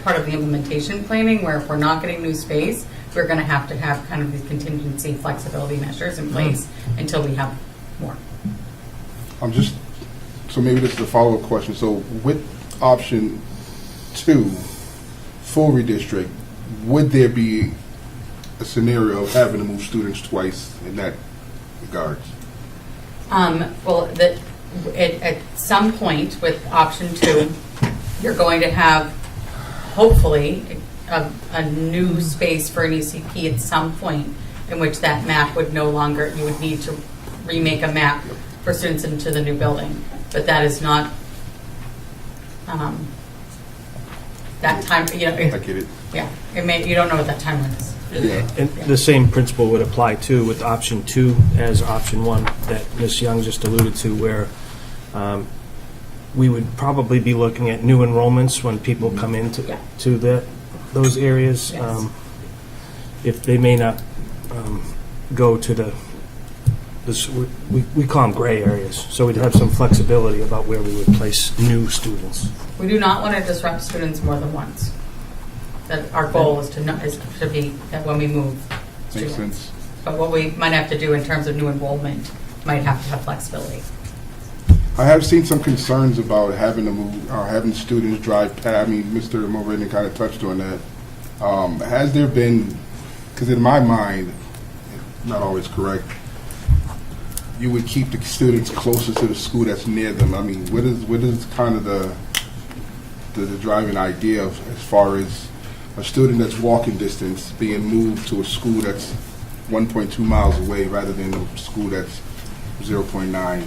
part of the implementation planning, where if we're not getting new space, we're going to have kind of these contingency flexibility measures in place until we have more. So maybe this is a follow-up question. So with option 2, full redistrict, would there be a scenario of having to move students twice in that regards? Well, at some point with option 2, you're going to have, hopefully, a new space for an ECP at some point in which that map would no longer, you would need to remake a map for students into the new building. But that is not that time, you know. I get it. Yeah, you don't know what that timeline is. Yeah. And the same principle would apply too with option 2 as option 1 that Ms. Young just alluded to, where we would probably be looking at new enrollments when people come into those areas. Yes. If they may not go to we call them gray areas, so we'd have some flexibility about where we would place new students. We do not want to disrupt students more than once. That our goal is to be that when we move students. Makes sense. But what we might have to do in terms of new enrollment might have to have flexibility. I have seen some concerns about having to move, or having students drive past. I mean, Mr. Mulvaney kind of touched on that. Has there been, because in my mind, not always correct, you would keep the students closer to the school that's near them. I mean, what is kind of the driving idea of, as far as a student that's walking distance being moved to a school that's 1.2 miles away rather than a school that's 0.9?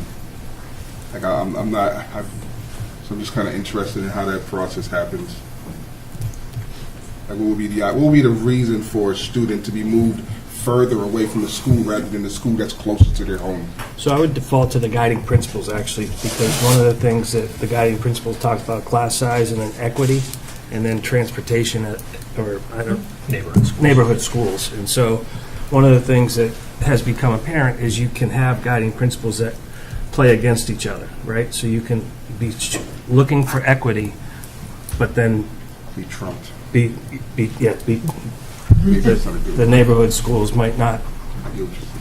Like so I'm just kind of interested in how that process happens. Like, what would be the reason for a student to be moved further away from the school rather than the school that's closer to their home? So I would default to the guiding principles, actually, because one of the things that the guiding principles talk about, class size and then equity, and then transportation neighborhood schools. And so one of the things that has become apparent is you can have guiding principles that play against each other, right? So you can be looking for equity, but then be trumped. The neighborhood schools might not.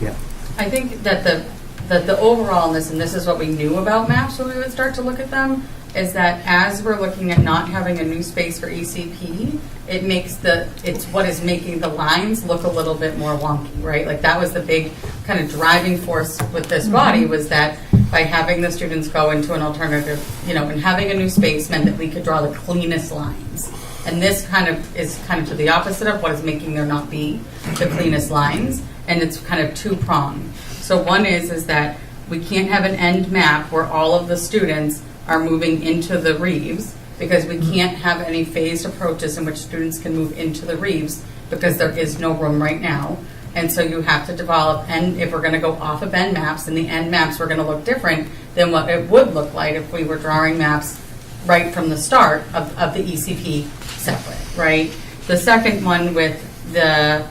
Yeah. I think that the overall in this, and this is what we knew about maps when we would start to look at them, is that as we're looking at not having a new space for ECP, it's what is making the lines look a little bit more wonky, right? Like that was the big kind of driving force with this body, was that by having the students go into an alternative, and having a new space meant that we could draw the cleanest lines. And this is to the opposite of what is making there not be the cleanest lines, and it's kind of two-pronged. So one is that we can't have an end map where all of the students are moving into the Reeves, because we can't have any phased approaches in which students can move into the Reeves, because there is no room right now. And so you have to develop, and if we're going to go off of end maps, and the end maps were going to look different than what it would look like if we were drawing maps right from the start of the ECP separate, right? The second one with the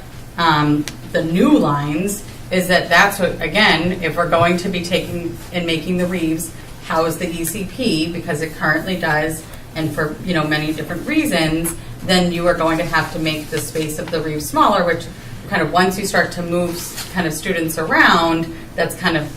new lines is that's what, again, if we're going to be taking and making the Reeves house the ECP, because it currently does, and for many different reasons, then you are going to have to make the space of the Reeves smaller, which kind of once you start to move kind of students around, that's kind of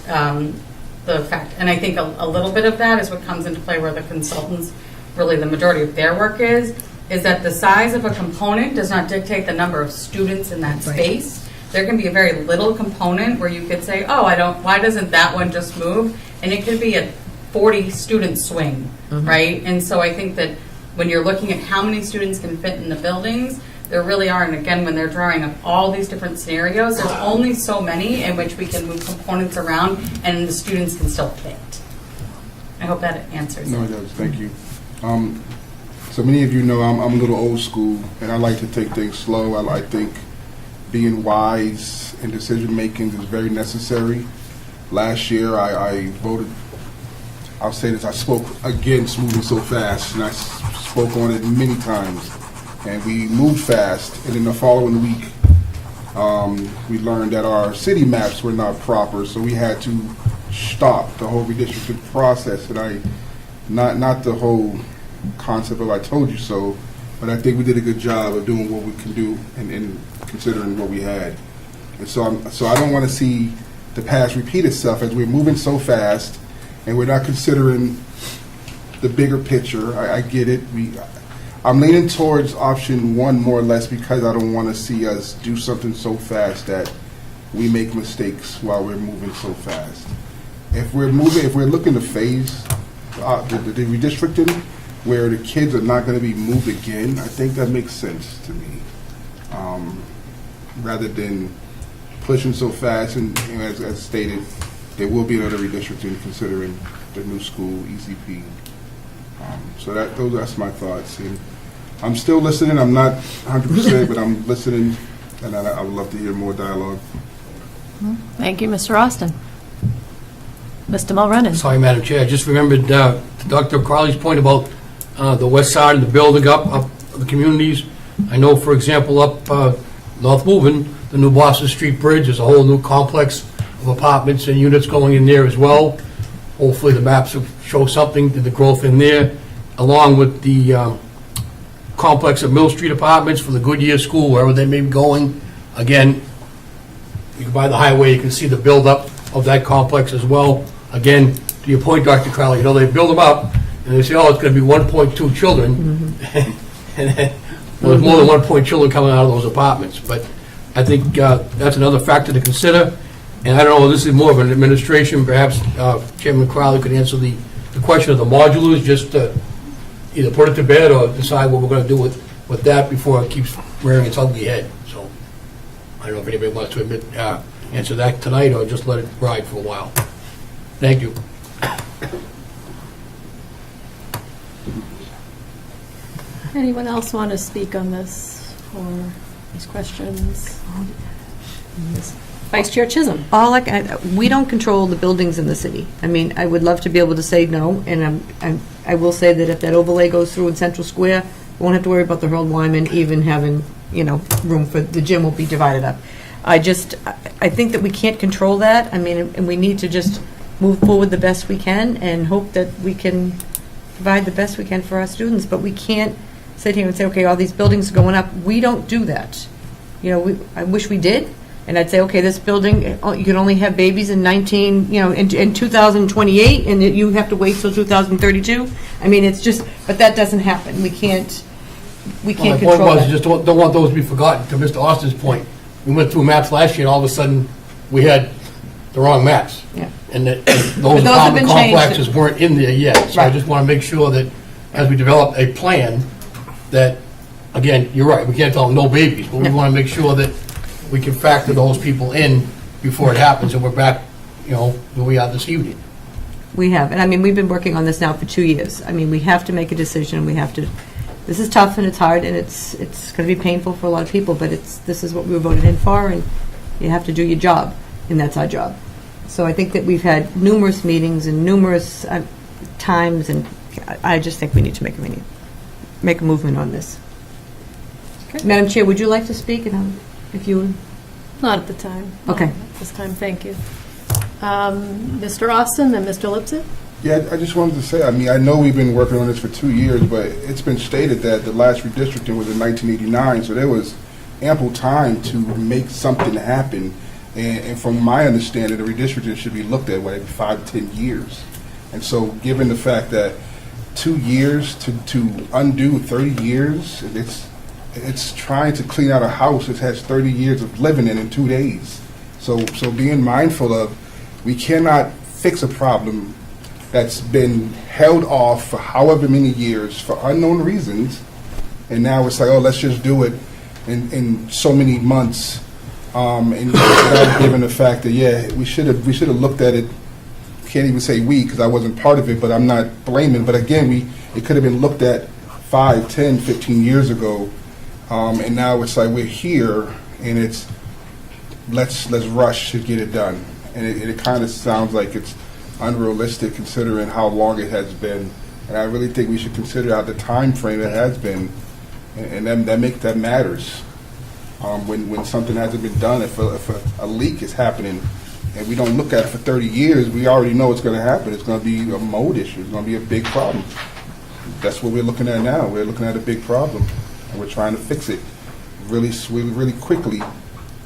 the fact. And I think a little bit of that is what comes into play where the consultants, really the majority of their work is that the size of a component does not dictate the number of students in that space. There can be a very little component where you could say, why doesn't that one just move? And it could be a 40 student swing, right? And so I think that when you're looking at how many students can fit in the buildings, there really are, and again, when they're drawing up all these different scenarios, there's only so many in which we can move components around and the students can still fit. I hope that answers. No, it does. Thank you. So many of you know I'm a little old school, and I like to take things slow. I think being wise in decision making is very necessary. Last year, I voted. I'll say this: I spoke against moving so fast, and I spoke on it many times. And we moved fast, and in the following week, We learned that our city maps were not proper, so we had to stop the whole redistricting process. And not the whole concept of I told you so, but I think we did a good job of doing what we can do and considering what we had. And so I don't want to see the past repeat itself as we're moving so fast and we're not considering the bigger picture. I get it. I'm leaning towards option one more or less because I don't want to see us do something so fast that we make mistakes while we're moving so fast. If we're looking to phase the redistricting where the kids are not going to be moved again, I think that makes sense to me. Rather than pushing so fast, and as stated, there will be another redistricting considering the new school ECP. So that's my thoughts. And I'm still listening. I'm not 100%, but I'm listening, and I would love to hear more dialogue. Thank you, Mr. Austin. Mr. Mulrennan. Sorry, Madam Chair. I just remembered Dr. Crowley's point about the west side and the building up the communities. I know, for example, up North Woburn, the new Boston Street Bridge, there's a whole new complex of apartments and units going in there as well. Hopefully the maps will show something to the growth in there, along with the complex of Mill Street apartments for the Goodyear School, wherever they may be going. Again, you can buy the highway, you can see the build-up of that complex as well. Again, to your point, Dr. Crowley, they build them up, and they say, oh, it's going to be 1.2 children, and then there's more than 1.2 children coming out of those apartments. But I think that's another factor to consider. And I don't know, this is more of an administration, perhaps Chairman Crowley could answer the question of the modulars, just to either put it to bed or decide what we're going to do with that before it keeps rearing its ugly head. So I don't know if anybody wants to answer that tonight or just let it ride for a while. Thank you. Anyone else want to speak on this or these questions? Vice Chair Chisholm. We don't control the buildings in the city. I mean, I would love to be able to say no, and I will say that if that overlay goes through in Central Square, we won't have to worry about the Harold Wyman even having, room for the gym will be divided up. I think that we can't control that. I mean, and we need to just move forward the best we can and hope that we can provide the best we can for our students. But we can't sit here and say, okay, all these buildings are going up. We don't do that. I wish we did. And I'd say, okay, this building, you can only have babies in in 2028, and you have to wait till 2032. I mean, it's just, but that doesn't happen. We can't control that. My point was, just don't want those to be forgotten. To Mr. Austin's point, we went through maps last year, and all of a sudden, we had the wrong maps. Yeah. And those apartment complexes weren't in there yet. So I just want to make sure that as we develop a plan, that, again, you're right, we can't tell them no babies, but we want to make sure that we can factor those people in before it happens, and we're back, where we are this evening. We have, and I mean, we've been working on this now for 2 years. I mean, we have to make a decision. This is tough and it's hard and it's going to be painful for a lot of people, but this is what we were voted in for, and you have to do your job, and that's our job. So I think that we've had numerous meetings and numerous times, and I just think we need to make a movement on this. Okay. Madam Chair, would you like to speak? If you would. Not at the time. Okay. Not at this time, thank you. Mr. Austin and Mr. Lipset? Yeah, I just wanted to say, I mean, I know we've been working on this for 2 years, but it's been stated that the last redistricting was in 1989, so there was ample time to make something happen. And from my understanding, the redistricting should be looked at every 5 to 10 years. And so given the fact that 2 years to undo 30 years, it's trying to clean out a house that has 30 years of living in 2 days. So being mindful of, we cannot fix a problem that's been held off for however many years for unknown reasons, and now it's like, oh, let's just do it in so many months, and without given the fact that, yeah, we should have looked at it. Can't even say we, because I wasn't part of it, but I'm not blaming. But again, it could have been looked at 5, 10, 15 years ago. And now it's like we're here, and it's let's rush to get it done, and it kind of sounds like it's unrealistic considering how long it has been. And I really think we should consider out the time frame it has been, and that matters. when something hasn't been done, if a leak is happening and we don't look at it for 30 years, we already know it's going to happen. It's going to be a mold issue. It's going to be a big problem. That's what we're looking at now. We're looking at a big problem, and we're trying to fix it really quickly.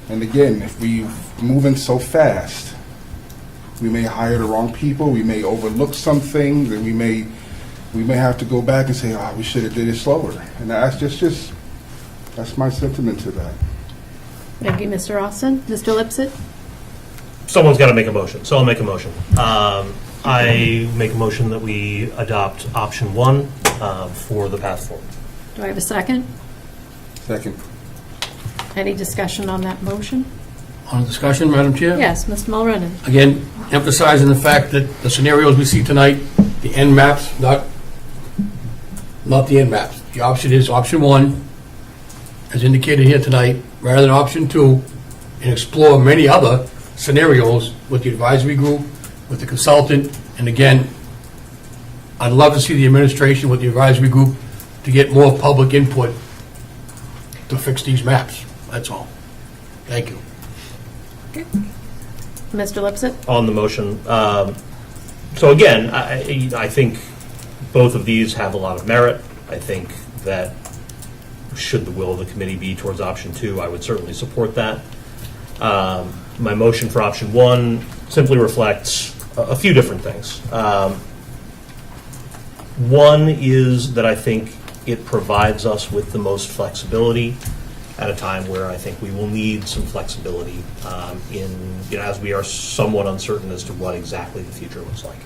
And again, if we moving so fast, we may hire the wrong people. We may overlook some things, and we may have to go back and say, "Oh, we should have did it slower." And that's just that's my sentiment to that. Thank you, Mr. Austin. Mr. Lipset? Someone's got to make a motion, so I'll make a motion. I make a motion that we adopt option 1 for the path forward. Do I have a second? Second. Any discussion on that motion? On discussion, Madam Chair? Yes, Mr. Mulrennan. Again, emphasizing the fact that the scenarios we see tonight, the end maps, not the end maps. The option is option 1, as indicated here tonight, rather than option 2, and explore many other scenarios with the advisory group, with the consultant, and again, I'd love to see the administration with the advisory group to get more public input to fix these maps. That's all. Thank you. Okay. Mr. Lipset? On the motion. So again, I think both of these have a lot of merit. I think that should the will of the committee be towards option 2, I would certainly support that. My motion for option 1 simply reflects a few different things. One is that I think it provides us with the most flexibility at a time where I think we will need some flexibility as we are somewhat uncertain as to what exactly the future looks like.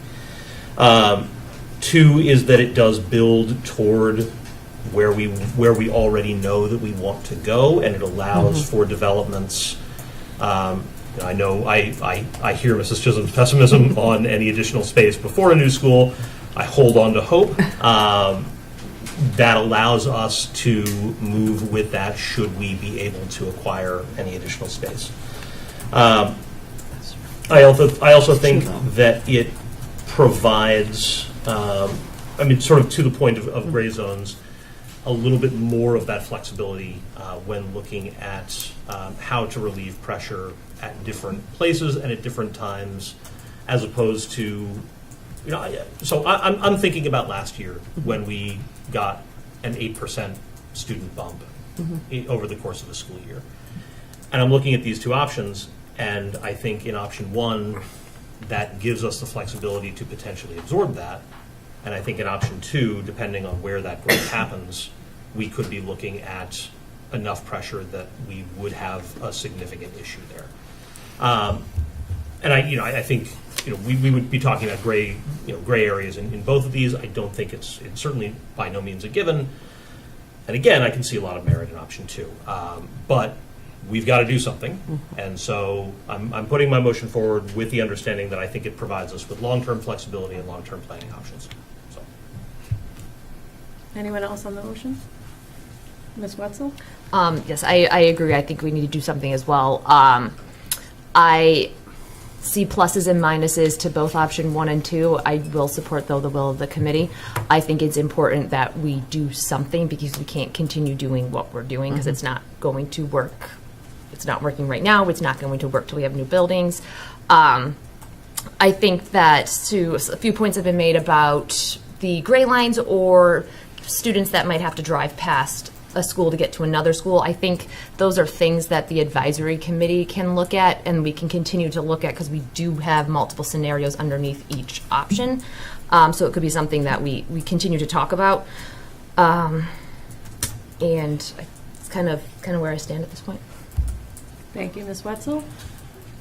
2 is that it does build toward where we already know that we want to go, and it allows for developments. I know I hear Mrs. Chisholm's pessimism on any additional space before a new school. I hold on to hope. That allows us to move with that should we be able to acquire any additional space. I also think that it provides, sort of to the point of gray zones, a little bit more of that flexibility when looking at how to relieve pressure at different places and at different times, as opposed to, so I'm thinking about last year when we got an 8% student bump over the course of the school year. And I'm looking at these 2 options, and I think in option 1, that gives us the flexibility to potentially absorb that. And I think in option 2, depending on where that growth happens, we could be looking at enough pressure that we would have a significant issue there. And I think we would be talking about gray areas in both of these. I don't think it's certainly by no means a given. And again, I can see a lot of merit in option 2, but we've got to do something. And so I'm putting my motion forward with the understanding that I think it provides us with long-term flexibility and long-term planning options. So. Anyone else on the motion? Ms. Wetzel? Yes, I agree. I think we need to do something as well. I see pluses and minuses to both option 1 and 2. I will support, though, the will of the committee. I think it's important that we do something because we can't continue doing what we're doing because it's not going to work. It's not working right now. It's not going to work till we have new buildings. I think that a few points have been made about the gray lines or students that might have to drive past a school to get to another school. I think those are things that the advisory committee can look at and we can continue to look at because we do have multiple scenarios underneath each option. So it could be something that we continue to talk about. And it's kind of where I stand at this point. Thank you, Ms. Wetzel.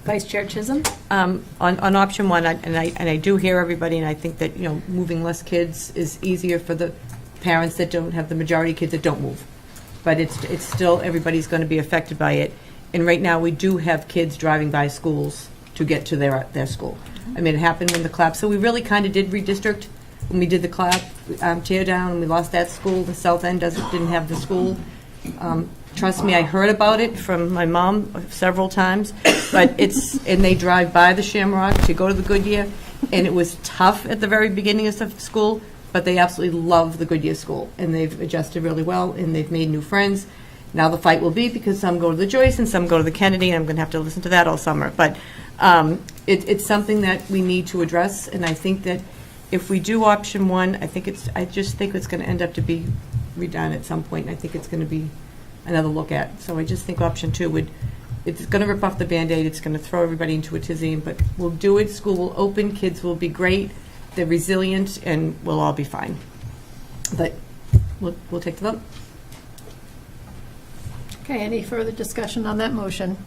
Vice Chair Chisholm? On option 1, and I do hear everybody, and I think that moving less kids is easier for the parents that don't have the majority of kids that don't move. But it's still, everybody's going to be affected by it. And right now, we do have kids driving by schools to get to their school. I mean, it happened when the CLAP, so we really kind of did redistrict when we did the CLAP tear down, and we lost that school. The South End didn't have the school. Trust me, I heard about it from my mom several times, but and they drive by the Shamrock to go to the Goodyear, and it was tough at the very beginning of the school, but they absolutely love the Goodyear school, and they've adjusted really well, and they've made new friends. Now the fight will be because some go to the Joyce and some go to the Kennedy, and I'm going to have to listen to that all summer. But it's something that we need to address, and I think that if we do option one, I just think it's going to end up to be redone at some point, and I think it's going to be another look at. So I just think option two it's going to rip off the Band-Aid, it's going to throw everybody into a tizzy, but we'll do it, school will open, kids will be great, they're resilient, and we'll all be fine. But we'll take the vote. Okay, any further discussion on that motion?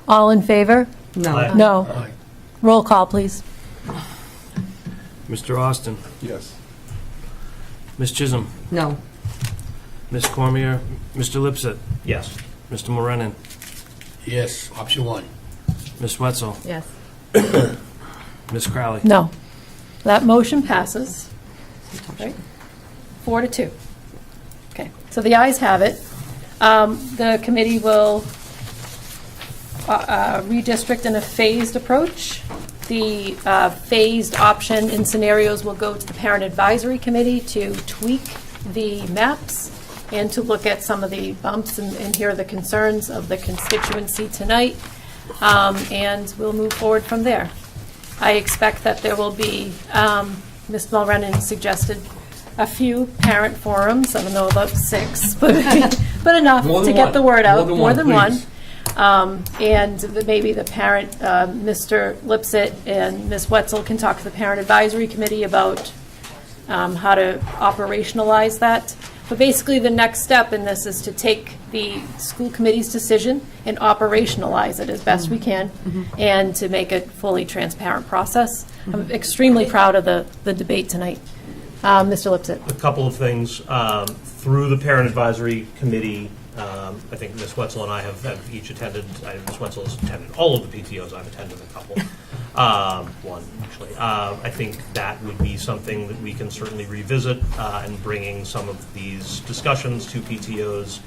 All in favor? No. Aye. No. Aye. Roll call, please. Mr. Austin, Yes. Ms. Chisholm, No. Ms. Cormier, Mr. Lipset, Yes. Mr. Morenin, Yes, option one. Ms. Wetzel, Yes. Ms. Crowley. No. That motion passes. Right? 4-2. Okay, so the ayes have it. The committee will redistrict in a phased approach. The phased option in scenarios will go to the Parent Advisory Committee to tweak the maps and to look at some of the bumps and hear the concerns of the constituency tonight, and we'll move forward from there. I expect that there will be, Ms. Mulrennan suggested a few parent forums, I don't know about 6, but enough to get the word out, more than one. And maybe the parent, Mr. Lipset and Ms. Wetzel can talk to the Parent Advisory Committee about how to operationalize that. But basically, the next step in this is to take the school committee's decision and operationalize it as best we can, and to make a fully transparent process. I'm extremely proud of the debate tonight. Mr. Lipset. A couple of things. Through the Parent Advisory Committee, I think Ms. Wetzel and I have each attended, Ms. Wetzel has attended all of the PTOs, I've attended a couple. One, actually. I think that would be something that we can certainly revisit, and bringing some of these discussions to PTOs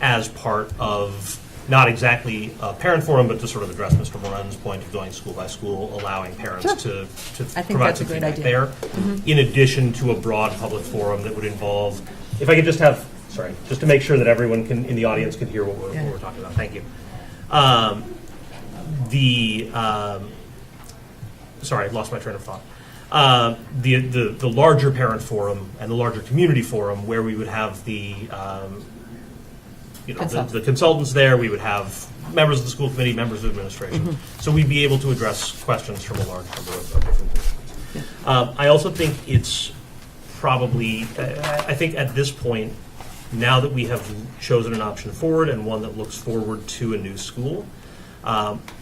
as part of, not exactly a parent forum, but to sort of address Mr. Moran's point of going school by school, allowing parents to I think provide that's a some great feedback idea. there, in addition to a broad public forum that would involve, if I could just have, sorry, just to make sure that everyone can, in the audience can hear what we're talking about. Thank you. Sorry, I lost my train of thought. The larger parent forum and the larger community forum, where we would have the consultants there, we would have members of the school committee, members of administration. So we'd be able to address questions from a large number of different positions. I also think it's probably, I think at this point, now that we have chosen an option forward and one that looks forward to a new school,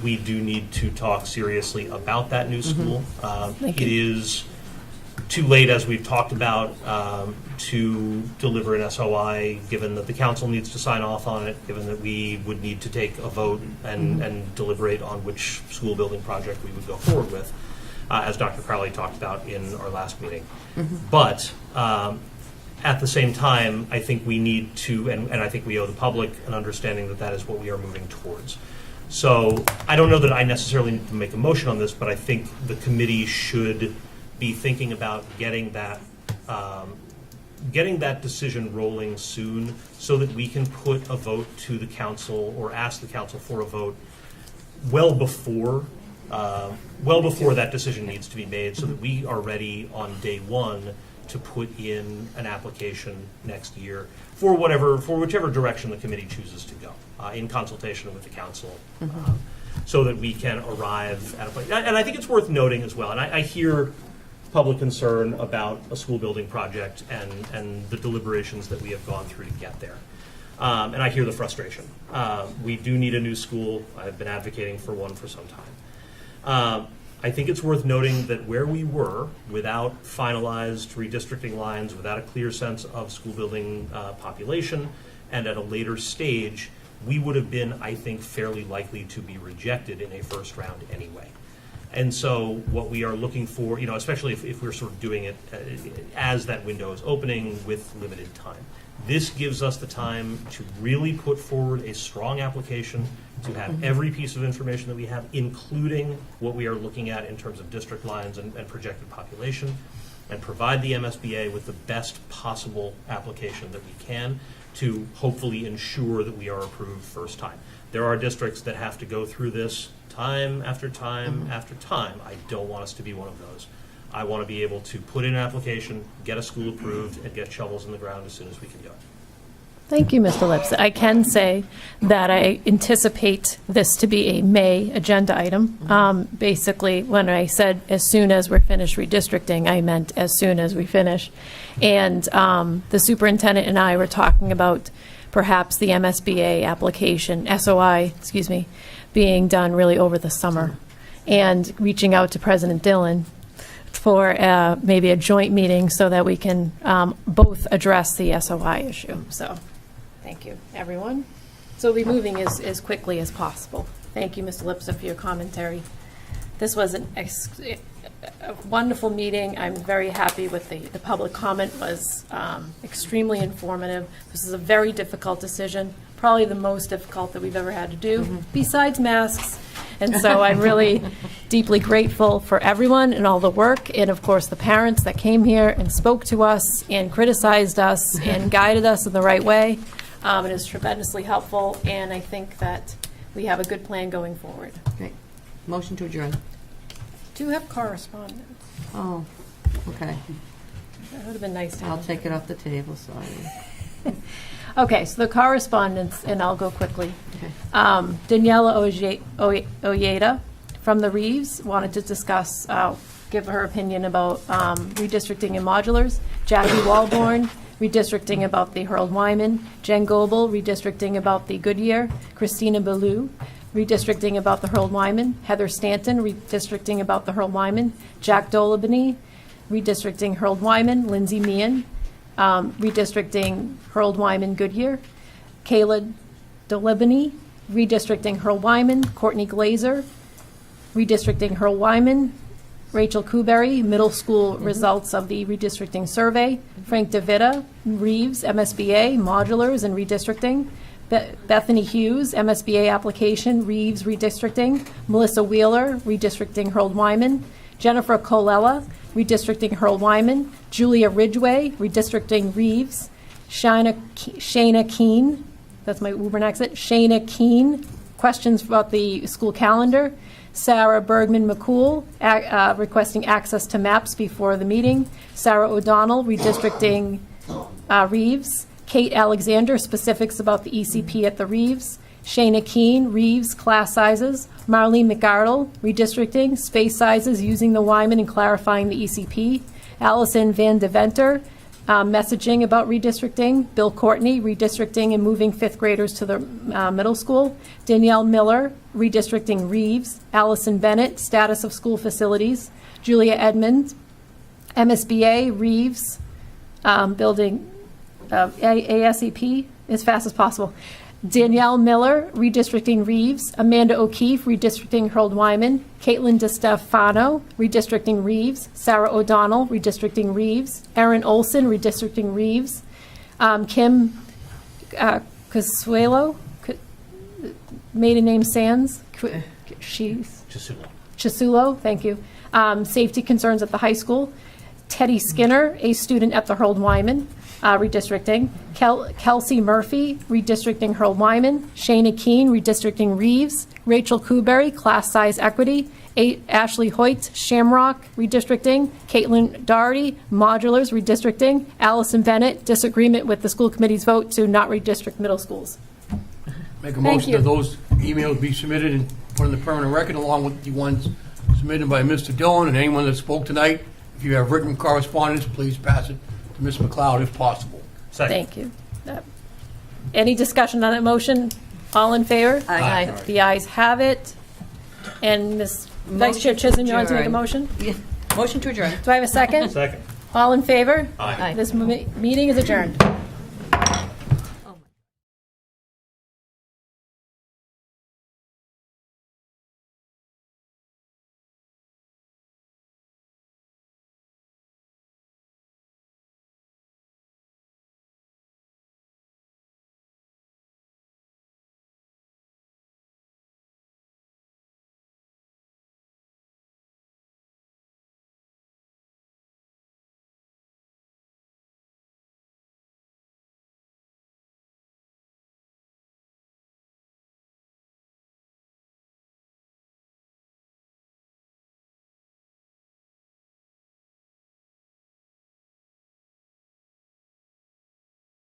we do need to talk seriously about that new school. It is too late, as we've talked about, to deliver an SOI, given that the council needs to sign off on it, given that we would need to take a vote and deliberate on which school building project we would go forward with, as Dr. Crowley talked about in our last meeting. But at the same time, I think we need to, and I think we owe the public an understanding that that is what we are moving towards. So I don't know that I necessarily need to make a motion on this, but I think the committee should be thinking about getting that decision rolling soon, so that we can put a vote to the council or ask the council for a vote well before that decision needs to be made, so that we are ready on day one to put in an application next year for whichever direction the committee chooses to go, in consultation with the council, so that we can arrive at a place. And I think it's worth noting as well, and I hear public concern about a school building project and the deliberations that we have gone through to get there. And I hear the frustration. We do need a new school. I've been advocating for one for some time. I think it's worth noting that where we were, without finalized redistricting lines, without a clear sense of school building population, and at a later stage, we would have been, I think, fairly likely to be rejected in a first round anyway. And so what we are looking for, especially if we're sort of doing it as that window is opening with limited time, this gives us the time to really put forward a strong application, to have every piece of information that we have, including what we are looking at in terms of district lines and projected population, and provide the MSBA with the best possible application that we can to hopefully ensure that we are approved first time. There are districts that have to go through this time after time after time. I don't want us to be one of those. I want to be able to put in an application, get a school approved, and get shovels in the ground as soon as we can do it. Thank you, Mr. Lips. I can say that I anticipate this to be a May agenda item. Basically, when I said as soon as we're finished redistricting, I meant as soon as we finish. And the superintendent and I were talking about perhaps the MSBA application, SOI, being done really over the summer, and reaching out to President Dillon for maybe a joint meeting so that we can both address the SOI issue. So, thank you, everyone. So we'll be moving as quickly as possible. Thank you, Mr. Lipsa, for your commentary. This was a wonderful meeting. I'm very happy with the public comment was extremely informative. This is a very difficult decision, probably the most difficult that we've ever had to do, besides masks. And so I'm really deeply grateful for everyone and all the work, and of course the parents that came here and spoke to us and criticized us and guided us in the right way. It is tremendously helpful, and I think that we have a good plan going forward. Okay. Motion to adjourn. Do have correspondence. Oh, okay. That would have been nice to I'll have. take it off the table, sorry. Okay, so the correspondence, and I'll go quickly. Okay. Daniela Ojeda from the Reeves wanted to discuss, give her opinion about redistricting in modulars. Jackie Walborn, redistricting about the Harold Wyman. Jen Goebel, redistricting about the Goodyear. Christina Ballou, redistricting about the Harold Wyman. Heather Stanton, redistricting about the Harold Wyman. Jack Dolabany, redistricting Harold Wyman. Lindsay Meehan, redistricting Harold Wyman Goodyear. Kayla Dolabany, redistricting Harold Wyman. Courtney Glazer, redistricting Harold Wyman. Rachel Kuberry, middle school results of the redistricting survey. Frank DeVita, Reeves, MSBA, modulars and redistricting. Bethany Hughes, MSBA application, Reeves redistricting. Melissa Wheeler, redistricting Harold Wyman. Jennifer Colella, redistricting Harold Wyman. Julia Ridgway, redistricting Reeves. Shayna Keene, that's my Woburn accent. Shayna Keene, questions about the school calendar. Sarah Bergman McCool, requesting access to maps before the meeting. Sarah O'Donnell, redistricting Reeves. Kate Alexander, specifics about the ECP at the Reeves. Shayna Keene, Reeves, class sizes. Marlene McArdle, redistricting, space sizes using the Wyman and clarifying the ECP. Allison Van Deventer, messaging about redistricting. Bill Courtney, redistricting and moving fifth graders to the middle school. Danielle Miller, redistricting Reeves. Allison Bennett, status of school facilities. Julia Edmonds, MSBA, Reeves, building ASEP as fast as possible. Danielle Miller, redistricting Reeves. Amanda O'Keefe, redistricting Harold Wyman. Caitlin DeStefano, redistricting Reeves. Sarah O'Donnell, redistricting Reeves. Erin Olson, redistricting Reeves. Kim Casuelo, maiden name Sands. Chisulo, thank you. Safety concerns at the high school. Teddy Skinner, a student at the Harold Wyman. Redistricting. Kelsey Murphy, redistricting Harold Wyman. Shayna Keene, redistricting Reeves. Rachel Kuberry, class size equity. Ashley Hoyt, Shamrock, redistricting. Caitlin Doherty, modulars, redistricting. Allison Bennett, disagreement with the school committee's vote to not redistrict middle schools. Make a motion that those emails be submitted and put in the permanent record along with the ones submitted by Mr. Dillon and anyone that spoke tonight. If you have written correspondence, please pass it to Ms. McLeod if possible. Second. Thank you. Any discussion on that motion? All in favor? Aye. The ayes have it. And Ms. Vice Chair Chisholm, you want to make a motion? Yeah. Motion to adjourn. Do I have a second? Second. All in favor? Aye. This meeting is adjourned.